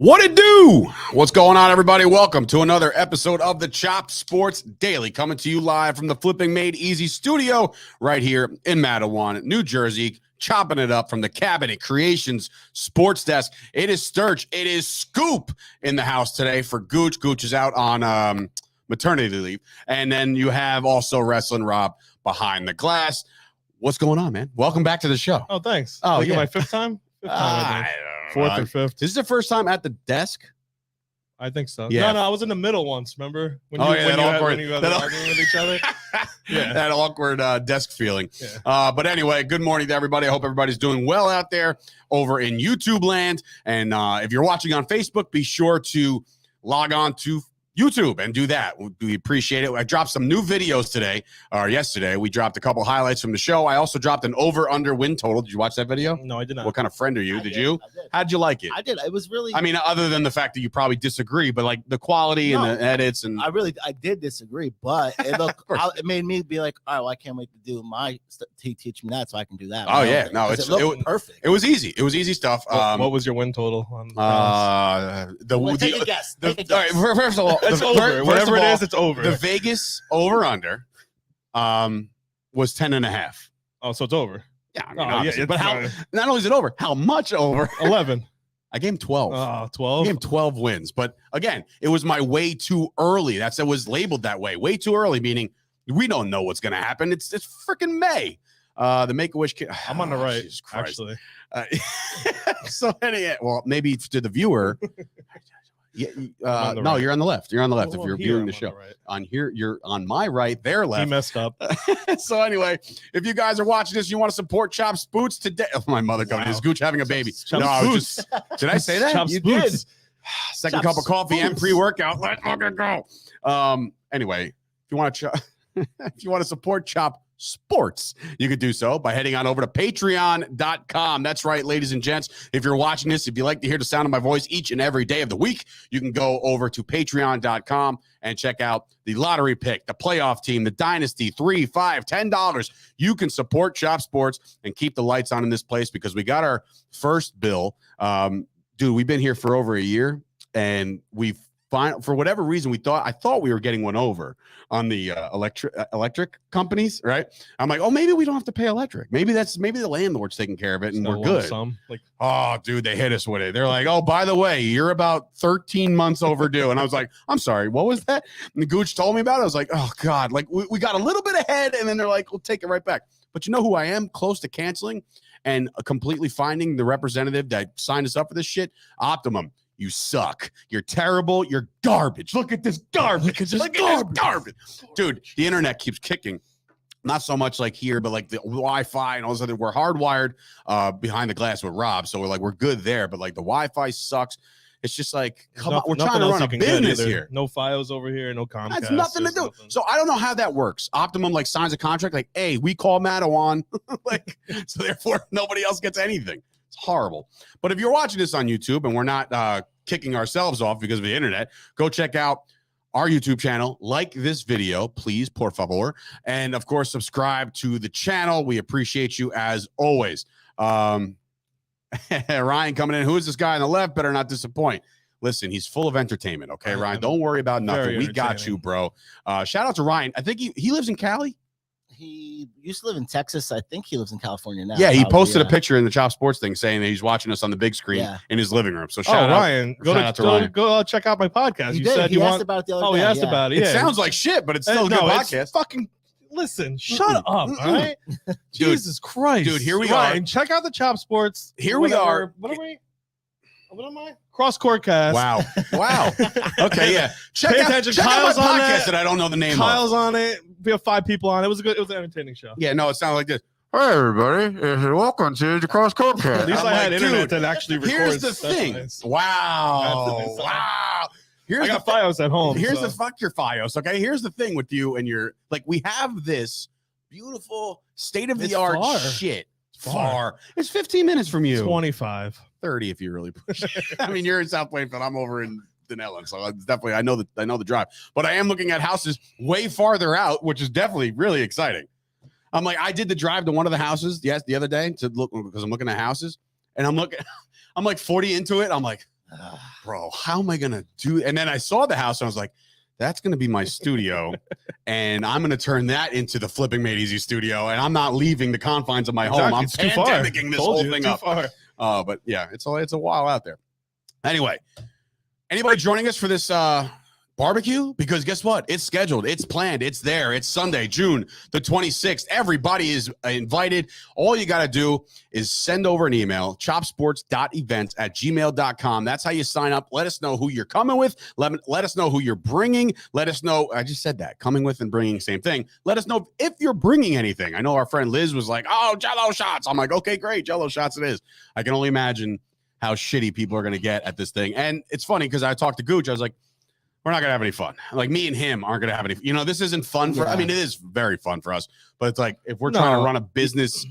What it do? What's going on, everybody? Welcome to another episode of the Chop Sports Daily, coming to you live from the Flipping Made Easy studio right here in Matawan, New Jersey, chopping it up from the Cabinet Creations Sports Desk. It is Sturch. It is Scoop in the house today for Gooch. Gooch is out on maternity leave. And then you have also Wrestling Rob behind the glass. What's going on, man? Welcome back to the show. Oh, thanks. Oh, yeah. my fifth time? I think. Fourth or fifth. This is the first time at the desk? I think so. Yeah. No, I was in the middle once, remember? When you guys were arguing with each other? Yeah. That awkward desk feeling. Yeah. But anyway, good morning to everybody. I hope everybody's doing well out there over in YouTube land. And if you're watching on Facebook, be sure to log on to YouTube and do that. We appreciate it. I dropped some new videos today or yesterday. We dropped a couple highlights from the show. I also dropped an over-under win total. Did you watch that video? No, I did not. What kind of friend are you? Did you? I did. How'd you like it? I did. It was really. I mean, other than the fact that you probably disagree, but like the quality and the edits and. I did disagree, but it made me be like, all right, well, I can't wait to do my teach me that so I can do that. Oh yeah, no, it looked perfect. It was easy. It was easy stuff. What was your win total on take a guess. All right, first of all, it's over. Whatever it is, it's over. The Vegas over under was 10.5. Oh, so it's over. Yeah, I mean, obviously, but how? Not only is it over, how much over? 11. I gave him 12. Oh, 12. I gave him 12 wins. But again, it was my way too early. It was labeled that way. Way too early, meaning we don't know what's going to happen. It's freaking May. The Make-A-Wish kid. I'm on the right, actually. So anyway, well, maybe to the viewer. No, you're on the left. You're on the left if you're viewing the show. Right. On here, you're on my right. They're left. He messed up. So anyway, if you guys are watching this, you want to support Chop Spoots today. Oh, my mother coming. Is Gooch having a baby? Chop Spoots. Did I say that? Chop You Spoots. did. Second Chop cup of coffee Spoots. and pre-workout. Let's fucking go. Anyway, if you want to support Chop Sports, you could do so by heading on over to patreon.com. That's right, ladies and gents. If you're watching this, if you like to hear the sound of my voice each and every day of the week, you can go over to patreon.com and check out the lottery pick, the playoff team, the dynasty, $3, $5, $10. You can support Chop Sports and keep the lights on in this place because we got our first bill. Dude, we've been here for over a year and for whatever reason, I thought we were getting one over on the electric companies, right? I'm like, oh, maybe we don't have to pay electric. Maybe the landlord's taking care of it and we're good. Oh, dude, they hit us with it. They're like, oh, by the way, you're about 13 months overdue. And I was like, I'm sorry, what was that? And the Gooch told me about it. I was like, oh, God, like we got a little bit ahead. And then they're like, we'll take it right back. But you know who I am close to canceling and completely finding the representative that signed us up for this shit? Optimum. You suck. You're terrible. You're garbage. Look at this garbage. Look at this garbage. Dude, the internet keeps kicking. Not so much like here, but like the Wi-Fi and all this other. We're hardwired behind the glass with Rob. So we're good there. But like the Wi-Fi sucks. It's just like, come on, we're trying to run a business here. No Fios over here, no Comcast. That's nothing to do. Nothing. So I don't know how that works. Optimum like signs a contract like, hey, we call Matawan. Like, so therefore nobody else gets anything. It's horrible. But if you're watching this on YouTube and we're not kicking ourselves off because of the internet, go check out our YouTube channel. Like this video, please, por favor. And of course, subscribe to the channel. We appreciate you as always. Ryan coming in. Who is this guy on the left? Better not disappoint. Listen, he's full of entertainment. Okay, Ryan, don't worry about nothing. We got you, bro. Shout out to Ryan. I think he lives in Cali. He used to live in Texas. I think he lives in California now. Yeah, he posted a picture in the Chop Sports thing saying that he's watching us on the big screen in his living room. So shout out, Ryan. Go check out my podcast. You said he asked about it the other day. He asked about it. Yeah. It sounds like shit, but it's still a good podcast. Fucking listen, shut up, all right? Jesus Christ. Dude, here we are. Check out the Chop Sports. Here we are. What are we? What am I? Cross Court Cast. Wow. Okay, yeah. Check out my podcast that I don't know the name of. Kyle's on it. We have 5 people on it. It was an entertaining show. Yeah, no, it sounded like this. Hey, everybody. Welcome to the Cross Court Cast. At least I had internet that actually records. Here's the thing. Nice. Wow. Wow. I got Fios at home. Here's the fuck your Fios, okay? Here's the thing with you and your, like, we have this beautiful state-of-the-art shit. Far. It's 15 minutes from you. 25. 30 if you really push. I mean, you're in South Plainfield. I'm over in Denellen, so it's definitely I know the drive. But I am looking at houses way farther out, which is definitely really exciting. I'm like, I did the drive to one of the houses the other day to look because I'm looking at houses, and I'm like 40 into it. I'm like, bro, how am I going to do? And then I saw the house and I was like, that's going to be my studio. And I'm going to turn that into the Flipping Made Easy studio. And I'm not leaving the confines of my home. I'm It's too far. pandemicking this whole thing too up. Far. But yeah, it's a while out there. Anyway, anybody joining us for this barbecue? Because guess what? It's scheduled. It's planned. It's there. It's Sunday, June the 26th. Everybody is invited. All you got to do is send over an email, chopsports.events@gmail.com. That's how you sign up. Let us know who you're coming with. Let us know who you're bringing. Let us know. I just said that. Coming with and bringing, same thing. Let us know if you're bringing anything. I know our friend Liz was like, oh, Jell-O shots. I'm like, okay, great. Jell-O shots it is. I can only imagine how shitty people are going to get at this thing. And it's funny because I talked to Gooch. I was like, we're not going to have any fun. Like me and him aren't going to have any, this isn't fun for, I mean, it is very fun for us, but it's like, if we're trying to run a business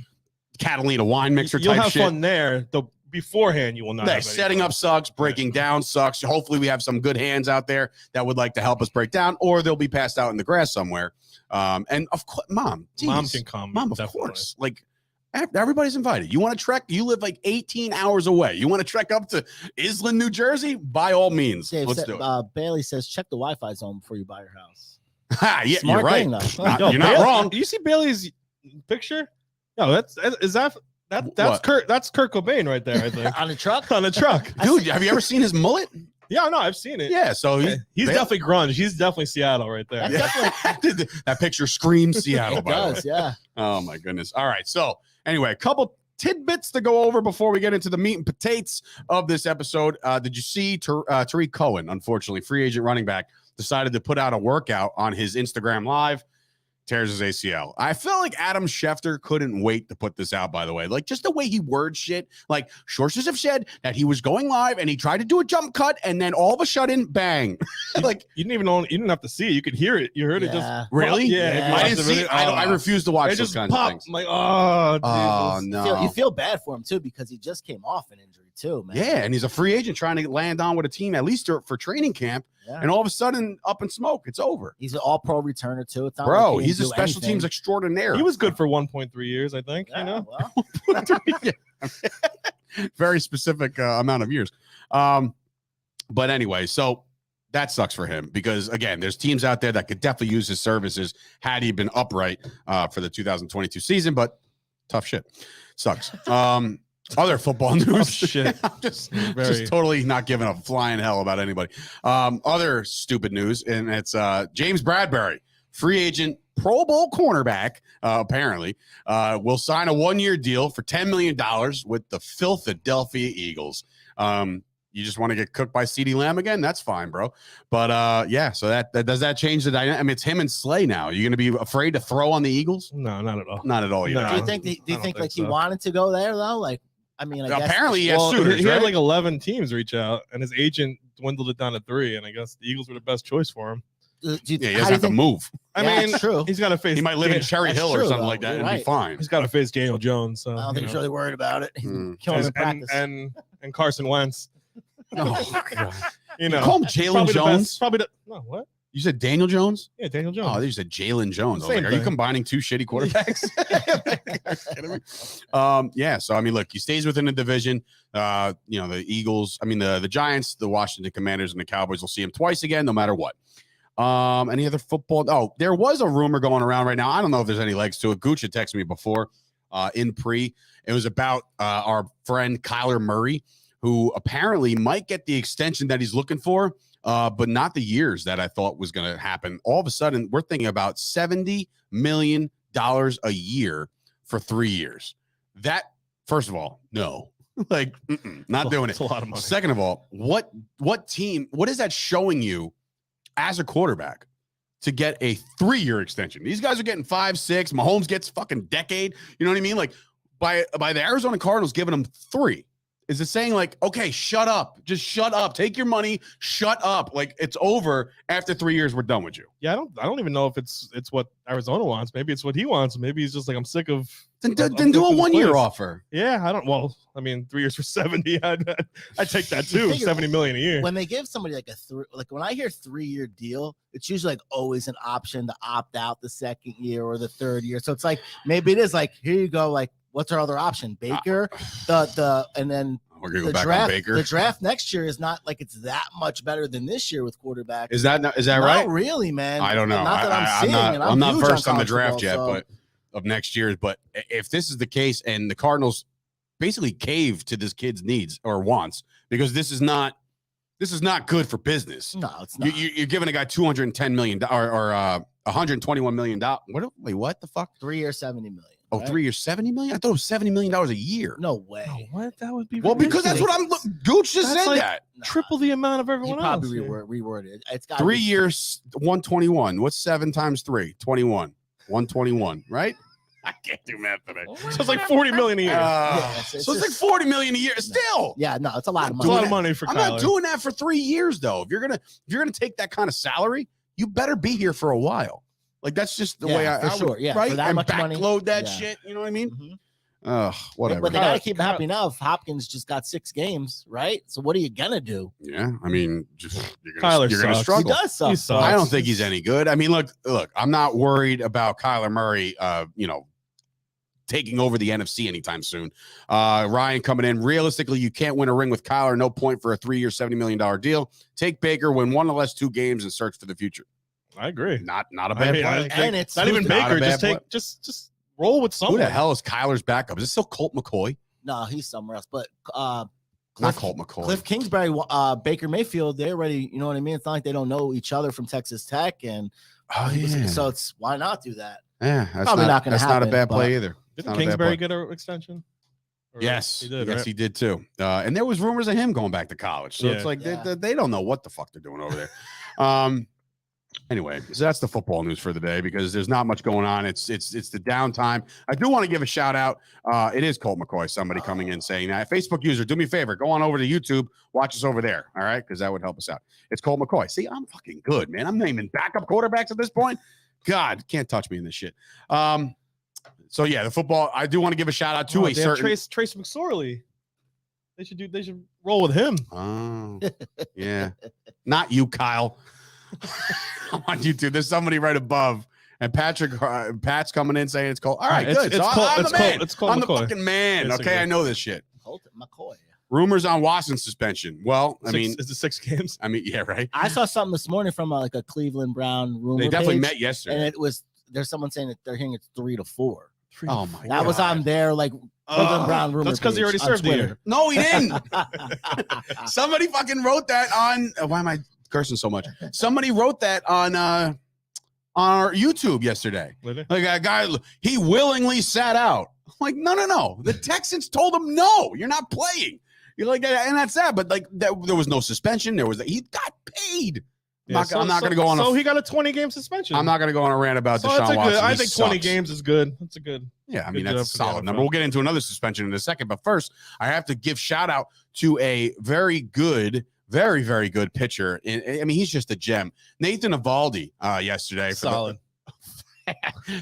Catalina wine mixer You'll type have shit. fun there. Beforehand, you will not. Have Setting fun. up sucks, breaking down sucks. Hopefully we have some good hands out there that would like to help us break down, or they'll be passed out in the grass somewhere. And of course, Mom can come. Mom, of definitely. course. Like, everybody's invited. You want to trek? You live like 18 hours away. You want to trek up to Island, New Jersey? By all means, Dave let's do it. Bailey says, check the Wi-Fi zone before you buy your house. Yeah, Smart you're right. thing, though. You're not wrong. Do you see Bailey's picture? No, that's What? Kurt. That's Kurt Cobain right there. I think On the truck? on the truck. Dude, have you ever seen his mullet? Yeah, no, I've seen it. Yeah, so He's definitely grunge. He's definitely Seattle right there. that picture screams Seattle. It by the way. does, yeah. Oh my goodness. All right. So anyway, a couple tidbits to go over before we get into the meat and potatoes of this episode. Did you see Tariq Cohen, unfortunately, free agent running back, decided to put out a workout on his Instagram Live, tears his ACL. I feel like Adam Schefter couldn't wait to put this out, by the way. Like, just the way he words shit. Like, sources have said that he was going live and he tried to do a jump cut and then all of a sudden, bang. Like, you didn't even know. You didn't have to see it. You could hear it. You heard it just. really? Yeah. Yeah. if you I watch didn't the see video- it. I refuse to watch It those just kinds of popped. things. I'm like, oh, Oh, Jesus. no. You feel bad for him, too, because he just came off an injury, too, man. Yeah, and he's a free agent trying to land on with a team, at least for training camp. Yeah. And all of a sudden, up in smoke. It's over. He's an all-pro returner, too. It's not Bro, like he he's a didn't do special anything. teams extraordinaire. He was good for 1.3 years, I think. Yeah, You know, well, Very specific amount of years. But anyway, so that sucks for him because, again, there's teams out there that could definitely use his services had he been upright for the 2022 season, but tough shit. Sucks. Other football news. shit. I'm just Very- totally not giving a flying hell about anybody. Other stupid news, and it's James Bradbury, free agent, Pro Bowl cornerback, apparently, will sign a one-year deal for $10 million with the Philadelphia Eagles. You just want to get cooked by CeeDee Lamb again? That's fine, bro. But yeah, so that does that change the dynamic? I mean, it's him and Slay now. Are you going to be afraid to throw on the Eagles? no, not at all. Not at all. No. do you Know. think, I don't think like he so. wanted to go there, though? Like, I mean, I guess. Apparently, he has Well, suitors, he had right? like 11 teams reach out, and his agent dwindled it down to 3, and I guess the Eagles were the best choice for him. Yeah, he how do doesn't you have to think- move. I Yeah, mean, it's true. he's got to face. He might live in Cherry That's Hill or true, something though. like that. You're It'd be right. fine. He's got to face Daniel Jones. So, I don't think he's really worried about it. He's Mm. killing him in and, practice. and Carson Wentz. Oh, God. You know, Call him Jalen probably the Jones. best. Probably the no what? You said Daniel Jones? Yeah, Daniel Jones. Oh, you said Jalen Jones. I was Same like, are you thing. combining two shitty quarterbacks? Are you kidding me? Yeah. So I mean, look, he stays within the division. The Eagles. I mean, the Giants, the Washington Commanders, and the Cowboys will see him twice again, no matter what. Any other football? Oh, there was a rumor going around right now. I don't know if there's any legs to it. Gooch had texted me before in pre. It was about our friend Kyler Murray, who apparently might get the extension that he's looking for. But not the years that I thought was going to happen. All of a sudden, we're thinking about $70 million a year for 3 years. That, first of all, no, like, not doing it. It's a lot of money. Second of all, what team, what is that showing you as a quarterback to get a 3-year extension? These guys are getting 5, 6. Mahomes gets fucking decade. You know what I mean? Like, by the Arizona Cardinals giving them 3. Is it saying like, okay, shut up, just shut up, take your money, shut up, like it's over after 3 years, we're done with you. Yeah, I don't even know if it's what Arizona wants. Maybe it's what he wants. Maybe he's just like, I'm sick of. Then I'm do sick a of this 1-year place. offer. Yeah, I don't. Well, I mean, 3 years for 70. I'd take that You too. figure- 70 million a year. When they give somebody like when I hear 3-year deal, it's usually like always an option to opt out the second year or the third year. So it's like maybe it is like, here you go, like what's our other option? Baker, and then We're gonna go back on Baker. The draft next year is not like it's that much better than this year with quarterbacks. Is that right? Not really, man. I don't know. Not that I'm seeing. I'm not huge versed on the college draft football, yet, but of next year's. But if this is the case, and the Cardinals basically cave to this kid's needs or wants, because this is not good for business. No, it's not. You're giving a guy $210 million or $121 million. What the fuck? 3 years, $70 million. Oh, right? 3 years, $70 million? I thought it was $70 million a year. No way. Oh, what? That would be Well, because that's what Gooch just That's said like- that. triple the amount of He everyone else. probably reworded it. It's got 3 years, 121. What's 7 times 3? 21. 121, right? I can't do math today. So it's like $40 million a year. it's So it's just- like $40 million a year. Still. Yeah, no, it's a lot of It's a money. lot of money for I'm Kyler. not doing that for 3 years, though. If you're gonna take that kind of salary, you better be here for a while. Like that's just the way I for sure. would, Yeah, right? for that And much money. backload that Yeah. shit. You know what I mean? Mhm. Whatever. But they gotta keep him happy enough. Hopkins just got 6 games, right? So what are you gonna do? Yeah, I mean, just you're Kyler gonna sucks. struggle. He does suck. He sucks. I don't think he's any good. I mean, look, I'm not worried about Kyler Murray, taking over the NFC anytime soon. Ryan coming in. Realistically, you can't win a ring with Kyler. No point for a 3-year, $70 million deal. Take Baker, win 1 of the last 2 games, and search for the future. I agree. Not a bad I play. think And it's not even not a Baker. bad Just take, just roll with Who someone. the hell is Kyler's backup? Is it still Colt McCoy? No, he's somewhere else. But Not Colt McCoy. Cliff Kingsbury, Baker Mayfield, they already, you know what I mean? It's not like they don't know each other from Texas Tech. And Oh yeah. so it's why not do that? Yeah, that's Probably not gonna That's not a happen, bad play but- either. Didn't Not a bad Kingsbury play. get an extension? Or Yes, he did. yes, right? he did too. And there was rumors of him going back to college. So it's Yeah. like Yeah. they don't know what the fuck they're doing over there. Anyway, so that's the football news for the day because there's not much going on. It's the downtime. I do want to give a shout out. It is Colt McCoy. Somebody coming in saying that. Facebook user, do me a favor, go on over to YouTube, watch us over there. All right, because that would help us out. It's Colt McCoy. See, I'm fucking good, man. I'm naming backup quarterbacks at this point. God, can't touch me in this shit. So yeah, the football. I do want to give a shout out to a they have certain. Trace McSorley. They should roll with him. Oh, yeah. Not you, Kyle. On YouTube, there's somebody right above, and Pat's coming in saying it's Colt. All right, good. So I'm the man. It's Colt I'm the McCoy. fucking man. Basically. Okay, I know this shit. Colt McCoy. Rumors on Watson's suspension. Well, I mean, is it 6 games? yeah, right. I saw something this morning from like a Cleveland Brown rumor They definitely page, met and yesterday. it was there's someone saying that they're hearing it's 3 to 4. Oh my That was God. on their like Cleveland Brown rumor. That's because he page already on served the Twitter. year. No, he didn't. Somebody fucking wrote that on. Why am I cursing so much? Somebody wrote that on our YouTube yesterday. Really? Like a guy, he willingly sat out. I'm like, no. The Texans told him, no, you're not playing. You're like, and that's that. But like, there was no suspension. He got paid. I'm not going to go on. So he got a 20-game suspension. I'm not going to go on a rant about So Deshaun that's a Watson. good. I He think 20 sucks. games is good. That's a good. Yeah, I mean, Good that's a job for the solid NFL. number. We'll get into another suspension in a second. But first, I have to give shout out to a very good, very, very good pitcher. I mean, he's just a gem. Nathan Eovaldi yesterday. For Solid.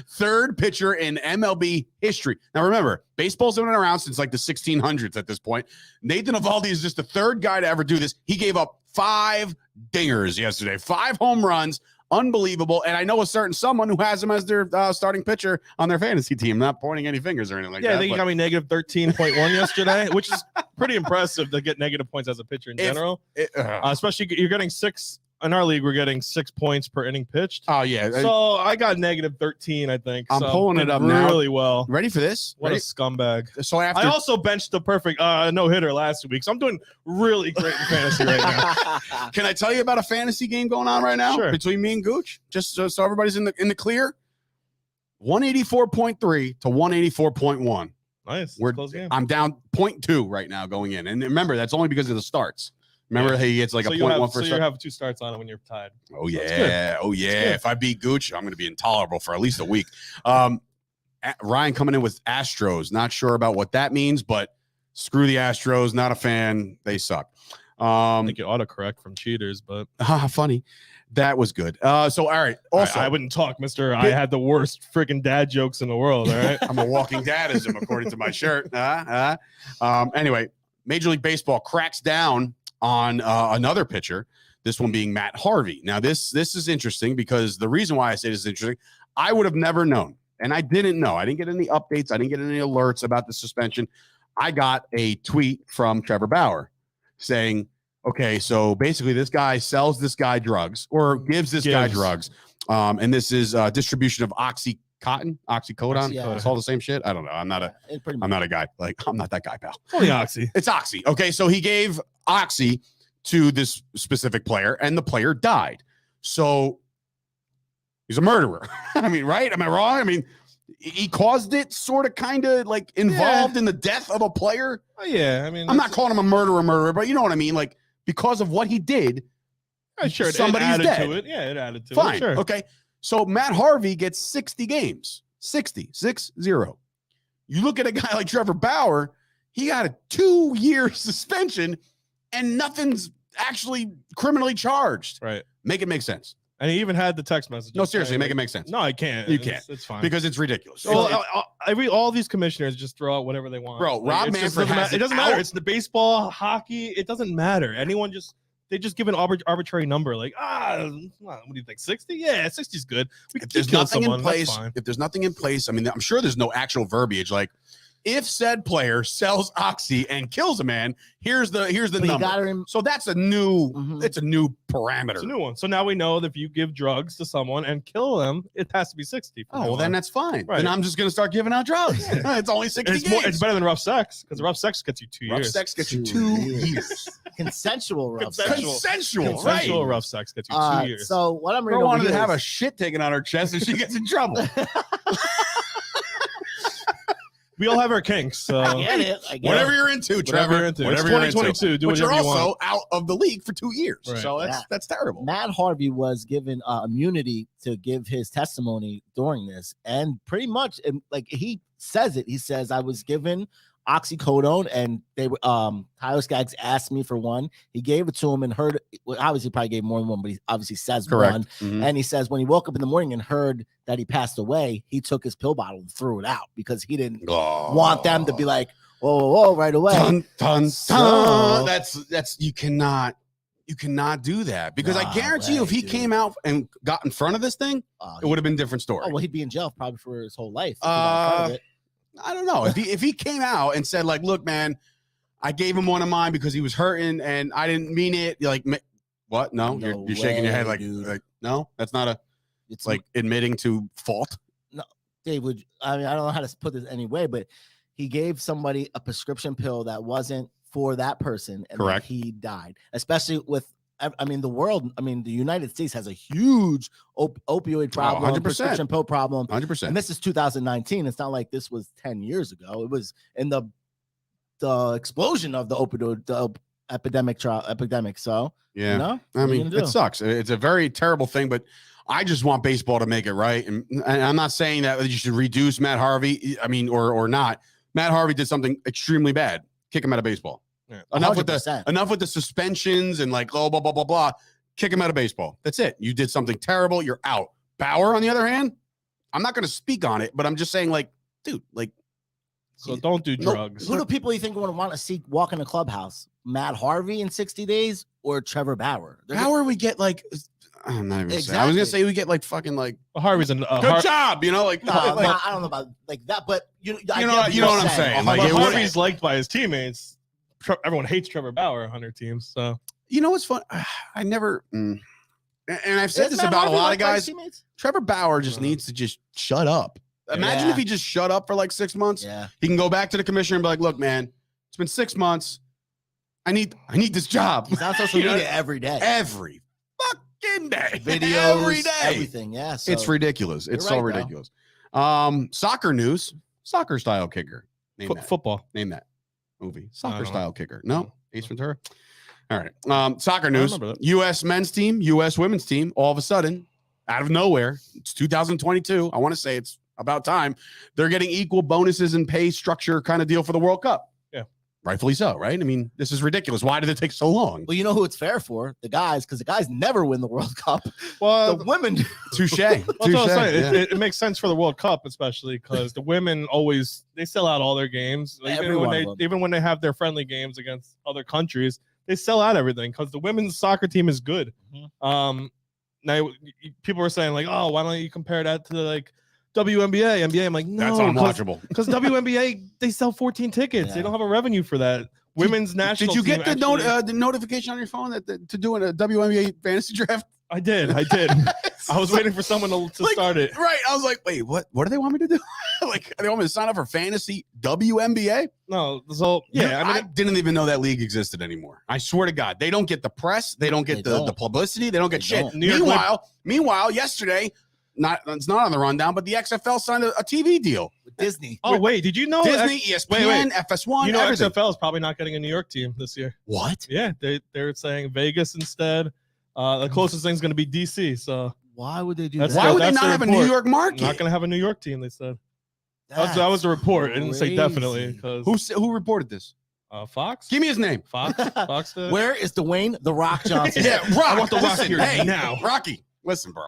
third pitcher in MLB history. Now, remember, baseball's been around since like the 1600s at this point. Nathan Eovaldi is just the third guy to ever do this. He gave up 5 dingers yesterday, 5 home runs. Unbelievable. And I know a certain someone who has him as their starting pitcher on their fantasy team. Not pointing any fingers or anything like Yeah, that. I think he got me negative 13.1 yesterday, which is pretty impressive to get negative points as a pitcher in general. Especially you're getting 6 in our league. We're getting 6 points per inning pitched. Oh, yeah. So I got negative 13, I think. I'm So pulling it did up now. really well. Ready for this? What a Ready? scumbag. So after I also benched the perfect no-hitter last week, so I'm doing really great in fantasy right now. Can I tell you about a fantasy game going on right now Sure. between me and Gooch? Just so everybody's in the clear. 184.3 to 184.1. Nice. We're- Close game. I'm down 0.2 right now going in. And remember, that's only because of the starts. Remember, he gets like so a you 0.1 have, for so a you start. have 2 starts on it when you're tied. Oh, That's yeah. Oh, yeah. good. If I beat Gooch, I'm going to be intolerable for at least a week. Ryan coming in with Astros. Not sure about what that means, but screw the Astros. Not a fan. They suck. I think you autocorrect from cheaters, but Funny. That was good. So, all right. Also, I wouldn't talk, mister. I had the worst freaking dad jokes in the world. All right. I'm a walking dadism, according to my shirt. Anyway, Major League Baseball cracks down on another pitcher, this one being Matt Harvey. Now, this is interesting because the reason why I say this is interesting, I would have never known, and I didn't know. I didn't get any updates. I didn't get any alerts about the suspension. I got a tweet from Trevor Bauer saying, okay, so basically this guy sells this guy drugs or gives this guy drugs. And this is distribution of oxycodone. Yeah. It's all the same shit. I don't know. I'm not a guy. Like, I'm not that guy, pal. Only Oxy. It's Oxy. Okay, so he gave Oxy to this specific player, and the player died. So he's a murderer. I mean, right? Am I wrong? I mean, he caused it, sort of, kind of like involved in the death of a player. Oh, yeah. I mean, I'm not calling him a murderer, but you know what I mean? Like, because of what he did, sure, somebody's it added dead. to it. Yeah, it added to Fine. it. Sure. Okay. So Matt Harvey gets 60 games. 6-0. You look at a guy like Trevor Bauer, he got a 2-year suspension and nothing's actually criminally charged. Right. Make it make sense. And he even had the text message. No, seriously, make it make sense. No, I can't. You can't. It's fine. Because it's ridiculous. Well, all these commissioners just throw out whatever they want. Bro, Rob Manfred it doesn't matter. It's the baseball, hockey. It doesn't matter. They just give an arbitrary number. Like, what do you think? 60? Yeah, 60 is good. If there's nothing in place, I mean, I'm sure there's no actual verbiage. Like, if said player sells Oxy and kills a man, here's the number. So that's a new, it's a new parameter. It's a new one. So now we know that if you give drugs to someone and kill them, it has to be 60. Oh, well, then that's fine. Right. Then I'm just going to start giving out drugs. It's only 60 games. It's better than rough sex, because rough sex gets you 2 years. Rough sex gets you 2 years. Consensual rough sex. Consensual, rough sex gets you 2 years. So what I'm reading, reading wanted to have a shit taken on her chest and she gets in trouble. We all have our kinks. So I get it. Whatever you're into, Trevor. It's 2022. Do but whatever you want. You're also out of the league for 2 years. Right. So that's terrible. Matt Harvey was given immunity to give his testimony during this. And pretty much, like he says it. He says, I was given oxycodone and they were Tyler Skaggs asked me for one. He gave it to him and heard, well, obviously probably gave more than one, but he obviously says correct. One. Mm-hmm. And he says when he woke up in the morning and heard that he passed away, he took his pill bottle and threw it out because he didn't want them to be like, whoa, right away. Dun, dun, dun. That's you cannot do that because I guarantee you if he came out and got in front of this thing, it would have been a different story. Oh, well, he'd be in jail probably for his whole life. I don't know. If he came out and said, like, look, man, I gave him one of mine because he was hurting and I didn't mean it. You're like, what? No, you're shaking your head like no, that's not it's like admitting to fault. No, Dave, I mean, I don't know how to put this anyway, but he gave somebody a prescription pill that wasn't for that person. And correct. He died, especially with, I mean, the United States has a huge opioid problem, 100%. Prescription pill problem. 100%. And this is 2019. It's not like this was 10 years ago. It was in the explosion of the opioid epidemic. So, yeah, you know, I mean, it sucks. It's a very terrible thing, but I just want baseball to make it right. And I'm not saying that you should reduce Matt Harvey. I mean, or not. Matt Harvey did something extremely bad. Kick him out of baseball. Yeah. Enough with the suspensions and like, blah, blah, blah, blah, blah. Kick him out of baseball. That's it. You did something terrible. You're out. Bauer, on the other hand, I'm not going to speak on it, but I'm just saying, like, dude, like. So don't do drugs. Who do people you think would want to see walk in the clubhouse? Matt Harvey in 60 days or Trevor Bauer? Bauer, we get like, I'm not even saying. I was going to say we get like fucking like. Harvey's good job, you know? Like, no, I don't know about like that, but you know what I'm saying. Like, Harvey's liked by his teammates. Everyone hates Trevor Bauer on their teams. So you know what's fun? I never, and I've said this about a lot of guys. Trevor Bauer just needs to just shut up. Imagine if he just shut up for like 6 months. Yeah, he can go back to the commissioner and be like, "Look, man, it's been 6 months. I need this job." He's on social media every day, every fucking day, videos, every day, everything. Yeah, so it's ridiculous. It's so ridiculous. Soccer news: soccer style kicker. Football. Name that. Movie soccer style kicker. No, Ace Ventura. All right. Soccer news. U.S. men's team, U.S. women's team. All of a sudden, out of nowhere, it's 2022. I want to say it's about time. They're getting equal bonuses and pay structure kind of deal for the World Cup. Yeah, rightfully so. Right. I mean, this is ridiculous. Why did it take so long? Well, you know who it's fair for? The guys, because the guys never win the World Cup. Well, the women do. Touche. It makes sense for the World Cup, especially because the women they sell out all their games. Like, even when they have their friendly games against other countries, they sell out everything because the women's soccer team is good. Mm-hmm. Now people were saying like, oh, why don't you compare that to like WNBA, NBA. I'm like, no, That's unwatchable. Because WNBA, they sell 14 tickets. Yeah. They don't have a revenue for that. Women's national. Did you get team the notification on your phone that to do a WNBA fantasy draft? I did. I was waiting for someone to start it. Right. I was like, wait, what do they want me to do? Like, they want me to sign up for fantasy WNBA? No, so yeah, I didn't even know that league existed anymore. I swear to God, they don't get the press, they don't get the publicity, they don't get shit. Meanwhile, yesterday, it's not on the rundown, but the XFL signed a TV deal with Disney. Oh wait, did you know Disney, ESPN, FS1? You know, everything. XFL is probably not getting a New York team this year. What? Yeah, they're saying Vegas instead. The closest thing's going to be DC. So why would they do That's that? Why would they not have a New York market? Not going to have a New York team. They said that was the report. I didn't say definitely because Who reported this? Fox. Give me his name. Fox did. Where is Dwayne The Rock Johnson? Yeah, Rock. I want the Rock here hey, now. Rocky, listen, bro.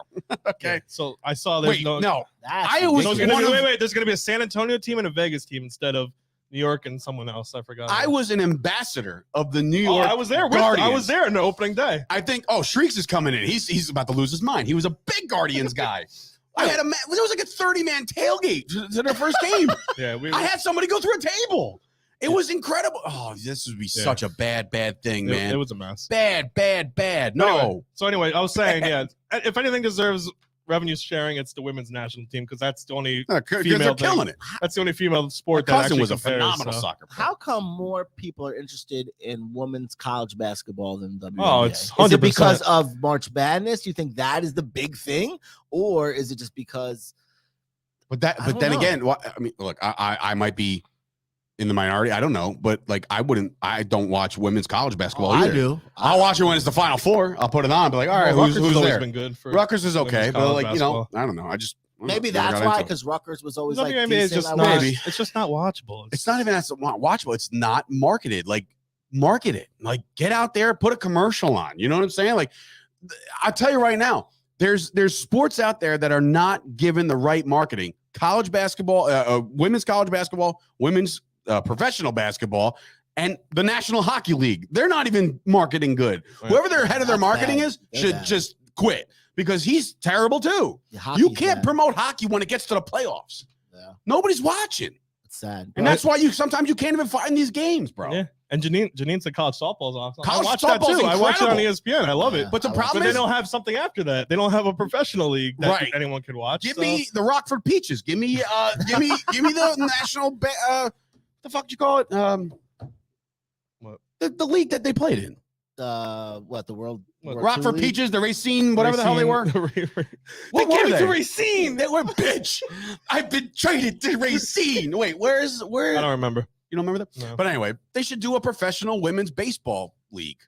Okay. Yeah, so I saw there's Wait, no. That's I always ridiculous. Wait. There's going to be a San Antonio team and a Vegas team instead of New York and someone else. I forgot. I was an ambassador of the New Oh, York. I was there. Guardians. I was there in the opening day. I think. Oh, Shrieks is coming in. He's about to lose his mind. He was a big Guardians guy. I had there was like a 30-man tailgate to their first game. Yeah, I had somebody go through a table. It was incredible. Oh, this would be such a bad thing, man. It was a mess. Bad. No. Anyway, I was saying, yeah, if anything deserves revenue sharing, it's the women's national team because that's the only Because female they're thing. killing it. That's the only female My sport that cousin actually was a compares, phenomenal so. soccer player. How come more people are interested in women's college basketball than WNBA? Oh, it's Is 100%. it because of March Madness? You think that is the big thing, or is it just because? But then again, I mean, look, I might be in the minority. I don't know, but like I don't watch women's college basketball either. I do. I'll watch it when it's the Final Four. I'll put it on. Be like, all right, Rutgers who's has always there? been good for Rutgers is okay, women's but college like basketball. I don't know. I just Maybe never that's got why, into it. because Rutgers was always like WNBA is decent. just I not. watched- It's just not watchable. It's not even that's watchable. It's not marketed. Like market it. Like get out there, put a commercial on. You know what I'm saying? Like I'll tell you right now, there's sports out there that are not given the right marketing. College basketball, women's college basketball, women's professional basketball, and the National Hockey League. They're not even marketing good. Right. Whoever their head of their That's marketing bad. is They're should bad. just quit because he's terrible too. Yeah, You hockey's can't bad. promote hockey when it gets to the playoffs. Yeah, Nobody's watching. it's sad. And that's why sometimes you can't even find these games, bro. Yeah, and Janine said college softball's awesome. College I watched that softball's too. I watched it on incredible. ESPN. I love it. But the I problem But they is, don't have something after that. They don't have a professional league that Right. anyone can watch. give so- me the Rockford Peaches. Give me the national. The fuck you call it? What? The league that they played in. What the world? What, World Rockford Tour League? Peaches, the Racine, whatever the hell they were. What They were gave it they? to Racine. They were bitch. I've been traded to Racine. Wait, where? I don't remember. You don't remember that? No. But anyway, they should do a professional women's baseball league.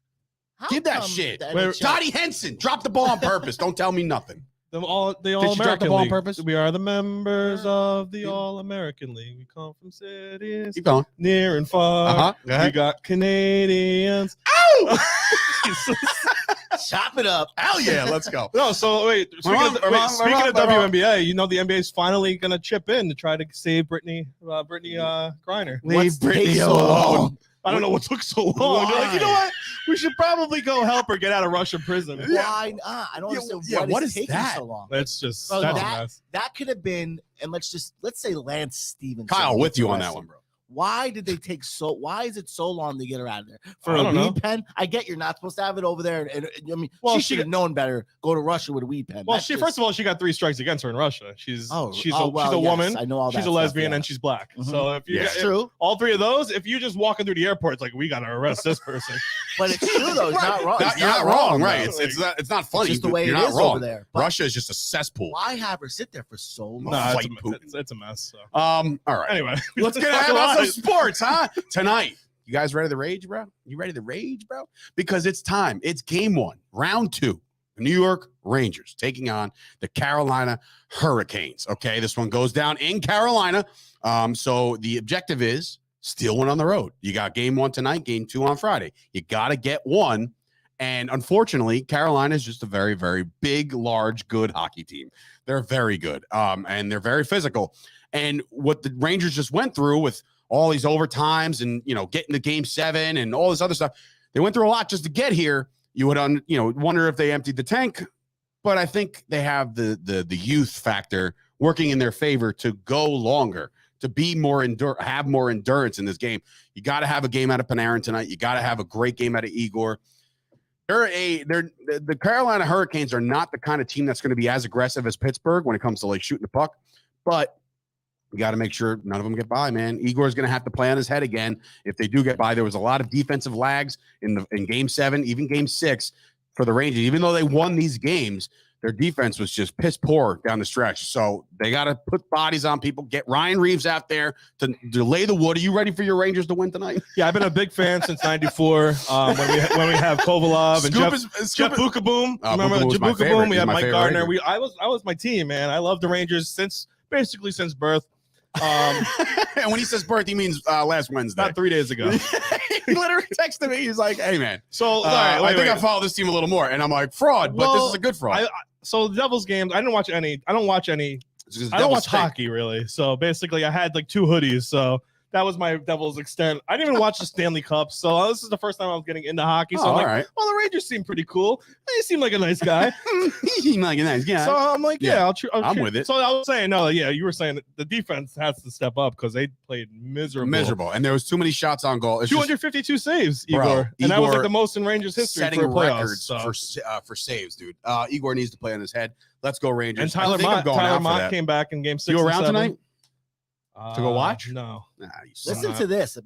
How Give that come shit. the Wait, NHL Dottie Henson, drop the ball on purpose. Don't tell me nothing. The all she drop the American ball on League. purpose? We are the members of the Yeah. All American League. We come from cities Keep going. near and far. Uh-huh. Go We ahead. got Canadians. Ow! Chop it up. Hell yeah, let's go. No, so wait. Speaking of WNBA, you know the NBA is finally gonna chip in to try to save Brittany Griner. What's Brittany taking so alone. long? I don't know what took so long. They're like, you know what? We should probably go help her get out of Russian prison. Why not? I don't Yeah, understand yeah, what what is is taking that? so long. That's just Bro, that's a that- mess. That could have been, and let's say Lance Stevenson. Kyle, with gets you on that arrested. one, bro. Why did they take so? Why is it so long to get her out of there for I a don't know. weed pen? I get you're not supposed to have it over there, and I mean, Well, she she should have known better. Go to Russia with a weed pen. Well, That's first of all, she got 3 strikes against her in Russia. She's well, a yes, woman. I know all that. She's a stuff, lesbian yeah. and she's black. Mhm. So if you Yeah. It's if true, all 3 of those, if you just walking through the airport, it's like we gotta arrest this person. but it's true though. It's not wrong. It's You're not wrong, though. right? It's not funny. It's just the way You're it not is wrong. over there. But Russia is just a cesspool. why have her sit there for so long? Nah, Fight Putin. it's a mess. So. All right. Anyway, Let's get about some sports, huh? Tonight. You guys ready to rage, bro? You ready to rage, bro? Because it's time. It's game 1, round 2. The New York Rangers taking on the Carolina Hurricanes. Okay, this one goes down in Carolina. So the objective is steal one on the road. You got game 1 tonight, game 2 on Friday. You got to get one. And unfortunately, Carolina is just a very, very big, large, good hockey team. They're very good, and they're very physical. And what the Rangers just went through with all these overtimes and, getting to game 7 and all this other stuff, they went through a lot just to get here. You would, wonder if they emptied the tank, but I think they have the youth factor working in their favor to go longer, to be more have more endurance in this game. You got to have a game out of Panarin tonight. You got to have a great game out of Igor. The Carolina Hurricanes are not the kind of team that's going to be as aggressive as Pittsburgh when it comes to like shooting the puck, but you got to make sure none of them get by, man. Igor's going to have to play on his head again. If they do get by, there was a lot of defensive lags in game 7, even game 6 for the Rangers. Even though they won these games, their defense was just piss poor down the stretch. So they got to put bodies on people, get Ryan Reeves out there to lay the wood. Are you ready for your Rangers to win tonight? Yeah, I've been a big fan since '94 when we have Kovalov and Jeff Bukaboom. Remember Bukaboom? We had Mike Gardner. I was my team, man. I love the Rangers since birth. And when he says birth, he means last Wednesday. Not 3 days ago. He literally texted me. He's like, "Hey, man. So I think I follow this team a little more." And I'm like, "Fraud," but this is a good fraud. So the Devils games, I don't watch any. I don't watch hockey really. So basically, I had like 2 hoodies. So that was my Devils extent. I didn't even watch the Stanley Cup. So this is the first time I was getting into hockey. So I'm like, right. Well, the Rangers seem pretty cool. He seemed like a nice guy. He seemed like a nice guy. So I'm like, I'm with it. So I was saying, you were saying that the defense has to step up because they played miserable. And there was too many shots on goal. It's 252 saves, Igor. And that was like the most in Rangers history setting for playoffs, records for saves, dude. Igor needs to play on his head. Let's go Rangers. And Tyler Mott came back in game 6. You around tonight? To go watch? No. Listen to this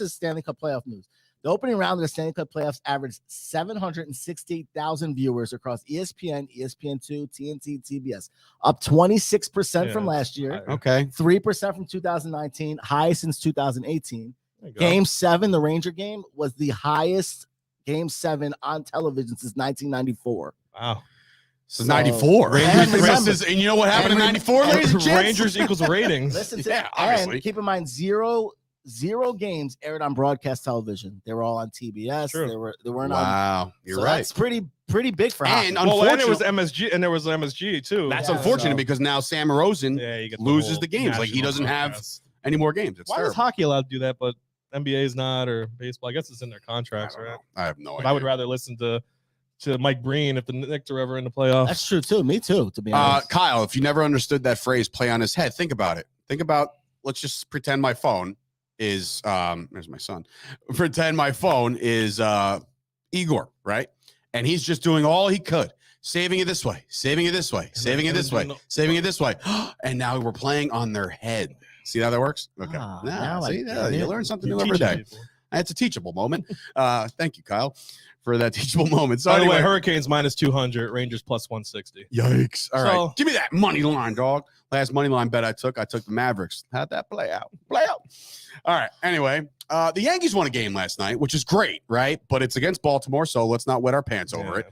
is Stanley Cup playoff news. The opening round of the Stanley Cup playoffs averaged 768,000 viewers across ESPN, ESPN2, TNT, TBS, up 26% from last year. Okay. 3% from 2019, high since 2018. Game 7, the Ranger game, was the highest game 7 on television since 1994. Wow. This is 94. And you know what happened in 94, ladies and gents? Rangers equals ratings. Listen to and keep in mind, zero games aired on broadcast television. They were all on TBS. True. They weren't on. Wow, you're right. That's pretty big for hockey. And it was MSG, and there was MSG too. That's unfortunate because now Sam Rosen loses the games. Like he doesn't have any more games. Why is hockey allowed to do that, but NBA is not, or baseball? I guess it's in their contracts, right? I have no idea. I would rather listen to Mike Breen if the Knicks are ever in the playoffs. That's true too. Me too, to be honest. Kyle, if you never understood that phrase, play on his head, think about it. Let's just pretend my phone is there's my son. Pretend my phone is Igor, right? And he's just doing all he could. Saving it this way, saving it this way, saving it this way, saving it this way. And now we're playing on their head. See how that works? Okay. You learn something new every day. It's a teachable moment. Thank you, Kyle, for that teachable moment. So anyway, Hurricanes minus 200, Rangers plus 160. Yikes. All right. Give me that money line, dog. Last money line bet I took the Mavericks. How'd that play out? All right. Anyway, the Yankees won a game last night, which is great, right? But it's against Baltimore, so let's not wet our pants over it.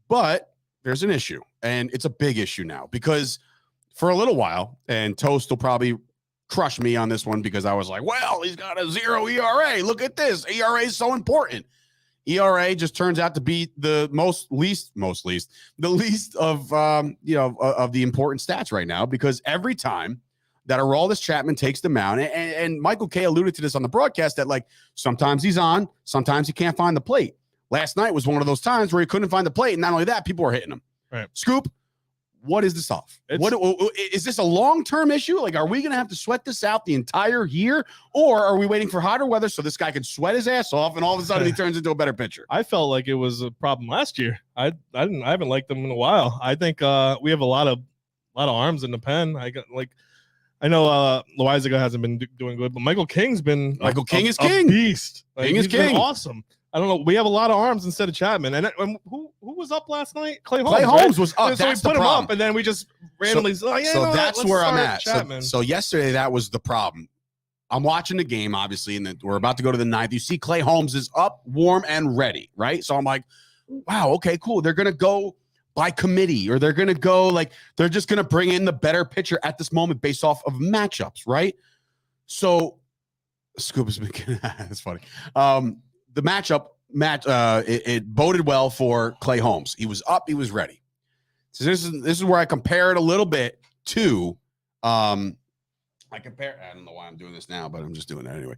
But there's an issue, and it's a big issue now because for a little while, and Toast will probably crush me on this one because I was like, well, he's got a 0 ERA. Look at this. ERA is so important. ERA just turns out to be the least of of the important stats right now because every time that Aroldis Chapman takes the mound, and Michael Kay alluded to this on the broadcast that like sometimes he's on, sometimes he can't find the plate. Last night was one of those times where he couldn't find the plate, and not only that, people were hitting him. Right. Scoop, what is this off? What is this a long-term issue? Like, are we going to have to sweat this out the entire year, or are we waiting for hotter weather so this guy can sweat his ass off and all of a sudden he turns into a better pitcher? I felt like it was a problem last year. I haven't liked them in a while. I think we have a lot of arms in the pen. I know Loizaga hasn't been doing good, but Michael King's been King is king. Beast. King is king. Awesome. I don't know. We have a lot of arms instead of Chapman. And who was up last night? Clay Holmes. Clay Holmes was up. So that's we put him up, and then we just randomly. That's where I'm at. So yesterday, that was the problem. I'm watching the game, obviously, and we're about to go to the 9th. You see Clay Holmes is up, warm, and ready, right? So I'm like, wow, okay, cool. They're going to go by committee, or they're going to go they're just going to bring in the better pitcher at this moment based off of matchups, right? So Scoop has been that's funny. The matchup it boded well for Clay Holmes. He was up, he was ready. So this is where I compare it a little bit to I don't know why I'm doing this now, but I'm just doing it anyway.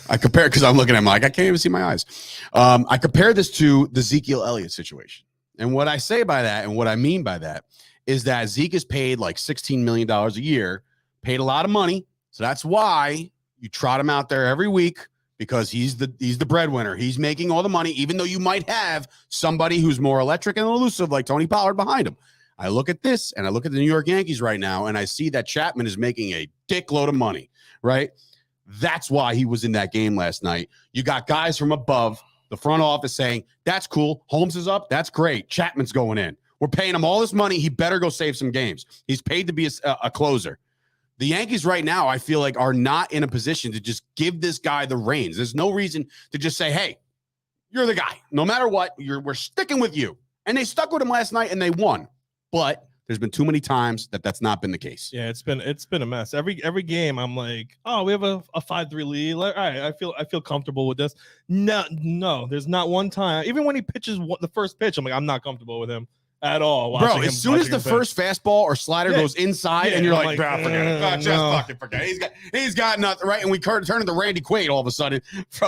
I compare because I'm looking at him like I can't even see my eyes. I compare this to the Ezekiel Elliott situation. And what I say by that and what I mean by that is that Zeke is paid like $16 million a year, paid a lot of money. So that's why you trot him out there every week, because he's the breadwinner. He's making all the money, even though you might have somebody who's more electric and elusive like Tony Pollard behind him. I look at this and I look at the New York Yankees right now, and I see that Chapman is making a dickload of money, right? That's why he was in that game last night. You got guys from above the front office saying, that's cool. Holmes is up. That's great. Chapman's going in. We're paying him all this money. He better go save some games. He's paid to be a closer. The Yankees right now, I feel like, are not in a position to just give this guy the reins. There's no reason to just say, hey, you're the guy. No matter what, we're sticking with you. And they stuck with him last night and they won. But there's been too many times that's not been the case. Yeah, it's been a mess. Every game, I'm like, oh, we have a 5-3 lead. Like, all right, I feel comfortable with this. No, there's not one time. Even when he pitches the first pitch, I'm like, I'm not comfortable with him at all. Bro, as soon as the first fastball or slider goes inside, and you're like, forget it. Just fucking forget it. He's got nothing, right? And we turn into Randy Quaid all of a sudden,